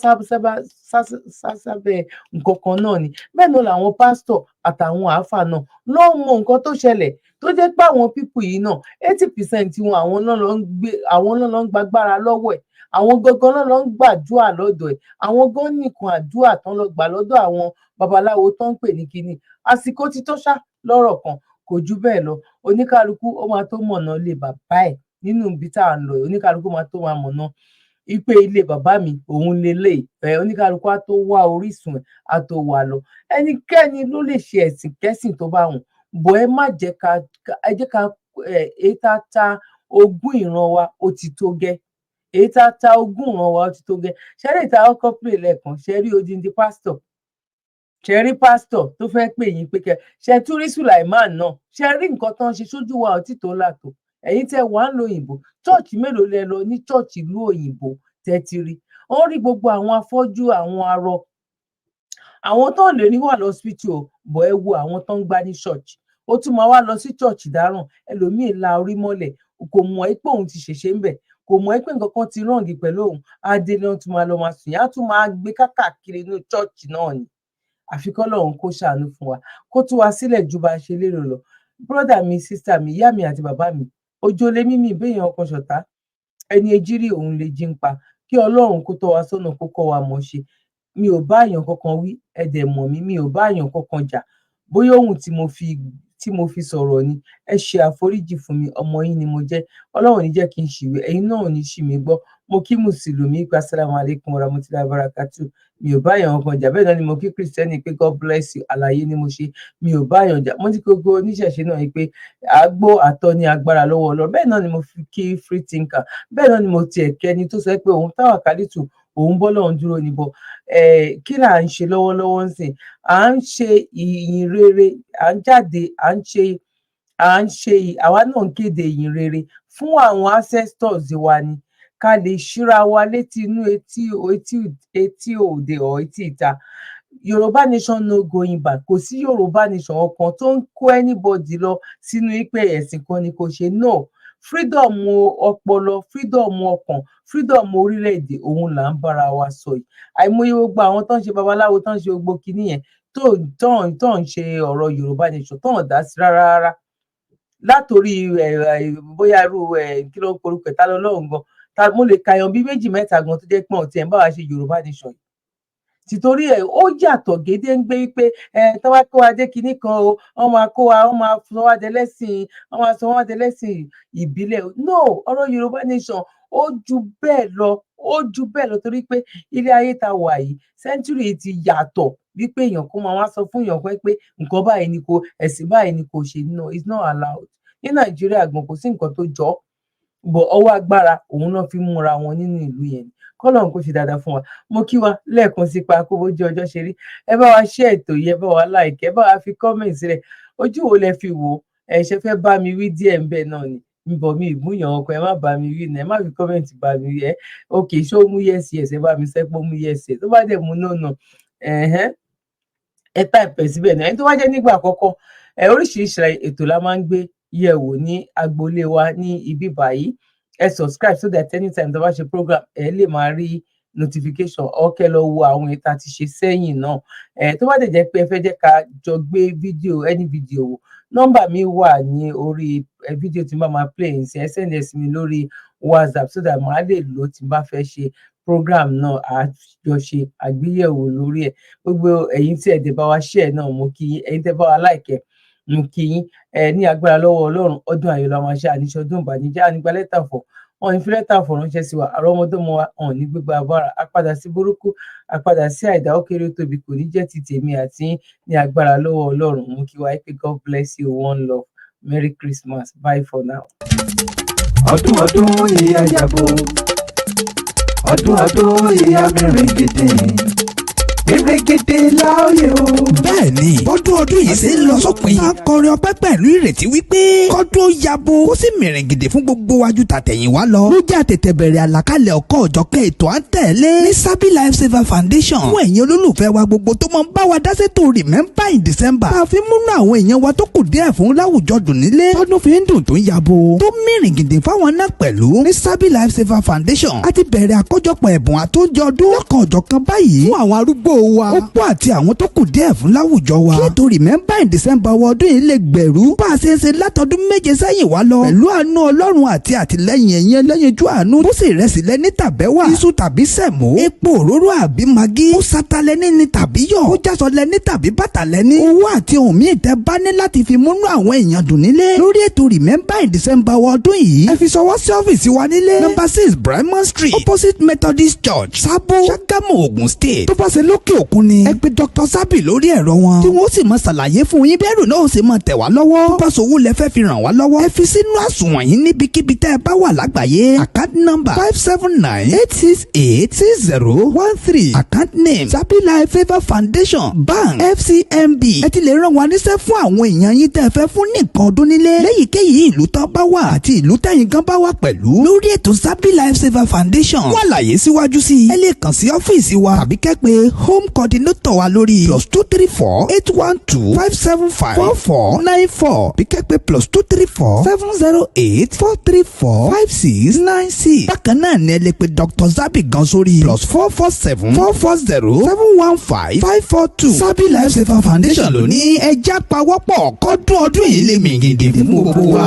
sábẹ́ nǹkan kan náà ni bẹ́ẹ̀ náà làwọn pásítọ̀ àtàwọn àáfà náà ló mọ nǹkan tó ṣẹlẹ̀ tó jẹ́ pé àwọn pípù yìí náà 80% wọn àwọn náà ló ń gbàgbára lọ́wọ́ ẹ̀ àwọn gangan náà ló ń gbàdúrà lọ́dọ̀ ẹ̀ àwọn gan nìkan àdúrà tán lọ gbà lọ́dọ̀ àwọn babaláwo tó ń pè ní kinní àsìkò ti tó ṣá lọ́rọ̀ kan kò jù bẹ́ẹ̀ lọ oníkálukú ó máa tó mọ̀nà lé bàbá ẹ̀ nínú ibi tá à ń lọ oníkálukú máa tó máa mọ̀nà ipe ilé bàbá mi òun lélẹ̀ oníkálukú á tó wá orísun ẹ̀ á tó wà lọ ẹnikẹ́ni ló lè ṣe ẹ̀sìn kẹ́sìn tó bá wùn bọ̀ ẹ má jẹ́ ká èyí tá ta ogún ìran wa ó ti tó gẹ́ èyí tá ta ogún ìran wa ó ti tó gẹ́ ṣẹ́rí ìta ọkọ̀ pè lẹ́ẹ̀kan ṣẹ́rí odindi pásítọ̀ ṣẹ́rí pásítọ̀ tó fẹ́ pè yín pé kẹ́ ṣe túrí Sulaiman náà ṣẹ́rí nǹkan tó ń ṣe sójú wa ọtí tó làtò ẹ̀yin tẹ́ wà ń lo òyìnbó chọ́ọ̀chì mélòó lẹ lọ ní chọ́ọ̀chì ìlú òyìnbó tẹ́ ti rí wọ́n rí gbogbo àwọn afọ́jú àwọn arọ àwọn tó lè ní wà lọ́sítù bọ̀ ẹ wo àwọn tó ń gbá ní ṣọ́ọ̀chì ó tún máa wá lọ sí chọ́ọ̀chì dáràn ẹlòmíín la orí mọ́lẹ̀ kò mọ̀ ẹ́ pé òun ti ṣèṣe ń bẹ̀ kò mọ̀ ẹ́ pé nǹkan kan ti rọ̀ǹgì pẹ̀lú òun adé náà tún máa lọ máa sùn yá tún máa gbé káàkiri inú chọ́ọ̀chì náà ni àfi k'Ọlọ́run kó ṣàánú fún wa kó tú wa sílẹ̀ ju bá a ṣe lérò lọ bírọ́dà mi sísítà mi ìyá mi àti bàbá mi ojú olé mímì ìbéèyàn ọkàn ṣọ̀tá ẹni ejírí òun lè jí ń pa kí Ọlọ́run kó tọ́ wa sọ́nà kó kọ́ wa mọ̀ ṣe mi ò bá àyàn kankan wí ẹ̀dẹ̀ mọ̀ mi ò bá àyàn kankan jà bóyá ohun tí mo fi sọ̀rọ̀ ni ẹ ṣe àforíjì fún mi ọmọ yín ni mo jẹ́ Ọlọ́run ní jẹ́ kí n ṣìwé ẹ̀yin náà ò ní ṣì mí gbọ́ mo kí mùsùlùmí pé assalamu alaikum warahmatullahi wabarakatuh mi ò bá àyàn kan jà bẹ́ẹ̀ náà ni mo kí kìrìsìtẹ́nì pé God bless you àlàyé ni mo ṣe mi ò bá àyàn jà mo ti gbogbo oníṣẹ̀ṣe náà pé àgbo àtọ ní agbára lọ́wọ́ Ọlọ́run bẹ́ẹ̀ náà ni mo fi kí free thinker bẹ́ẹ̀ náà ni mo tiẹ̀ kẹ́ni tó sọ pé òun táwà kálítù òun bọ́ lọ́run dúró níbọ̀ kí là ń ṣe lọ́wọ́lọ́wọ́ ń sìn à ń ṣe ìyìn rere à ń jáde à ń ṣe àwa náà ń kéde ìyìn rere fún àwọn ancestors wa ni ká lè ṣíra wa létí inú etí òde ọ̀ etí ìta Yorùbá nation no going back kò sí Yorùbá nation ọkàn tó ń kó anybody lọ sínú ipe ẹ̀sìn kan ni kò ṣe no freedom ọpọlọ freedom ọkàn freedom orílẹ̀-èdè òun là ń bára wa sọ yìí àìmọye gbogbo àwọn tó ń ṣe babaláwo tó ń ṣe gbogbo kinní yẹn tó ń ṣe ọ̀rọ̀ Yorùbá nation tó ń dá sí rárá látòrí bóyá irú kí ló ń korúkọ ta lọ́lọ́run gan mo lè kàyàn bí méjì mẹ́ta gan tó jẹ́ pé ọ̀tí ẹ̀ ń bá wa ṣe Yorùbá nation yìí tìtorí ẹ̀ ó yàtọ̀ gédéǹgbé pé tó wá kó wa dé kinní kan o wọ́n máa kó wa wọ́n máa sọ wá dẹlẹ́sìn ìbílẹ̀ no ọ̀rọ̀ Yorùbá nation ó ju bẹ́ẹ̀ lọ torí pé ilé ayé ta wà yìí sẹ́ńtúrì ti yàtọ̀ wípé èèyàn kó máa wá sọ fún èèyàn pé nǹkan báyìí ni kò ẹ̀sìn báyìí ni kò ṣe no it's not allowed ní Nàìjíríà gan kò sí nǹkan tó jọ bọ̀ ọwọ́ agbára òun náà fi múra wọn nínú ìlú yẹn ni kọ́lọ́run kò ṣe dáadáa fún wa mo kí wa lẹ́ẹ̀kan sí pa kó bójú ọjọ́ ṣe rí ẹ bá wa share ètò yìí ẹ bá wa like ẹ bá wa fi comment sílẹ̀ ojú wo lẹ fi wò ẹ ṣe fẹ́ bá mi wí díẹ̀ ń bẹ̀ náà ni nbọ mi ìmúyàn ọkọ ẹ má bá mi wí ẹ má fi comment bá mi wí ok ṣé ó mú yes ẹ bá mi sẹ́pọ̀ mú yes tó bá dẹ̀ mú no ẹ type síbẹ̀ náà ẹni tó wá jẹ́ nígbà àkọ́kọ́ oríṣiríṣi ètò la máa ń gbé yẹ̀wò ní agboolé wa ní ibi báyìí ẹ subscribe so that anytime tó bá ṣe program ẹ lè máa rí notification ọkẹ lọ wo àwọn ètò àti ṣe sẹ́yìn náà tó bá dẹ̀ jẹ́ pé ẹ fẹ́ jẹ́ ká jọ gbé fídíò any fídíò wò nọ́mbà mi wà ní orí fídíò tí n bá máa play ẹ send ẹ sí mi lórí WhatsApp so that màá lè lò tí n bá fẹ́ ṣe program náà àjọṣe àgbéyẹ̀wò lórí ẹ̀ gbogbo ẹ̀yin tí ẹ dẹ̀ bá wa share náà mo kí yín ẹ̀yin tẹ́ bá wa like mo kí yín ní agbára lọ́wọ́ Ọlọ́run ọdún ayọ̀ la máa ṣe àníṣe ọdún ìbànújẹ́ ànígbà lẹ́tà fọ̀ wọn ní fi lẹ́tà fọ̀ ránṣẹ́ sí wa àrọ́mọdọ́mọ wa hàn ní gbígbà abára àpadà sí burúkú àpadà sí àìdá ó kéré tóbi kò ní jẹ́ ti tèmi àti ní agbára lọ́wọ́ Ọlọ́run mo kí wa pé God bless you one love Merry Christmas bye for now. ọdún ìyá yàbò ọdún ìyá mẹ́rẹ̀gẹ̀dẹ̀ mẹ́rẹ̀gẹ̀dẹ̀ láòyè o. bẹ́ẹ̀ni bọ́dún ọdún yìí ṣe ń lọ sópin. a kọrin ọpẹ́ pẹ̀lú ìrètí wípé kọ́dún ó yabo kó sì mìrìngìdì fún gbogbo wájú tàtẹ̀yìn wá lọ. ló jẹ́ àtètè bẹ̀rẹ̀ àlàkalẹ̀ ọ̀kọ́ ọ̀jọ̀kẹ́ ètò à ń tẹ̀lé ní Sabi Lifesaver Foundation fún ẹ̀yin olólùfẹ́ wa gbogbo tó máa ń bá wa dá sétò Remember in December. tá a fi múnú àwọn èèyàn wa tó kù díẹ̀ fún láwùjọ dùn nílé tọ́dún fi ń dùn tó ń yabo tó mìrìngìdì fáwọn náà pẹ̀lú ní Sabi Lifesaver Foundation. a ti bẹ̀rẹ̀ àkójọpọ̀ ẹ̀bùn àtòjọ ọdún lọ́kàn ọ̀jọ̀kan báyìí fún àwọn arúgbó wa opó àti àwọn tó kù díẹ̀ fún láwùjọ wa. kí ètò Remember in December wọ ọdún yìí lè gbèrú bá a ṣe ń ṣe látọdún méje sẹ́yìn wá lọ pẹ̀lú àánú Ọlọ́run àti àtìlẹ́yìn ẹ̀yin ẹlẹ́yinjú àánú. bó sì rẹsì lẹ́ni tàbẹ́wà iṣu tàbí sẹ̀mó epo òróró àbí magi ó sata lẹ́ni ni tàbí yọ̀ ó jásọ lẹ́ni tàbí bàtà lẹ́ni owó àti ohun míì tẹ́ bá ní láti fi múnú àwọn èèyàn dùn nílé lórí ètò Remember in December wọ ọdún yìí. ẹ fi ṣọwọ́ sí ọ́fíìsì wa nílé number 6 Brahman Street opposite Methodist Church Sabo Ṣàgámù Ogun State. tó bá ṣe lókè òkun ni ẹ pe Dr. Sabi lórí ẹ̀rọ wọn tí wọ́n sì máa ṣàlàyé fún yín bẹ́ẹ̀rù náà ó sì máa tẹ̀ wá lọ́wọ́. tó bá ṣòwò lẹ fẹ́ fi ràn wá lọ́wọ́ ẹ fi sínú àsùnwọ̀n yín níbikíbi tẹ́ ẹ bá wà lágbàáyé. account number 579-868-6013 account name Sabi Lifesaver Foundation bank FCMB. ẹ ti lè ràn wá níṣẹ́ fún àwọn èèyàn yín tẹ́ ẹ fẹ́ fún nìkan ọdún nílé léyìíkéyìí ìlú tó bá wà àti ìlú tẹ́yìn gan bá wà pẹ̀lú lórí ètò Sabi Lifesaver Foundation. wọ́n àlàyé síwájú sí i ẹ lè kàn sí ọ́fíìsì wa tàbí kẹ́ pè home coordinator wa lórí +234-812-575-4494 bí kẹ́ pè +234-708-434-5696. bákan náà ni ẹ lè pè Dr. Sabi gan sórí +447-440-715-542. Sabi Lifesaver Foundation ló ní ẹja pawọ́pọ̀ kọ́dún ọdún yìí lè mì gègé fún gbogbo wa.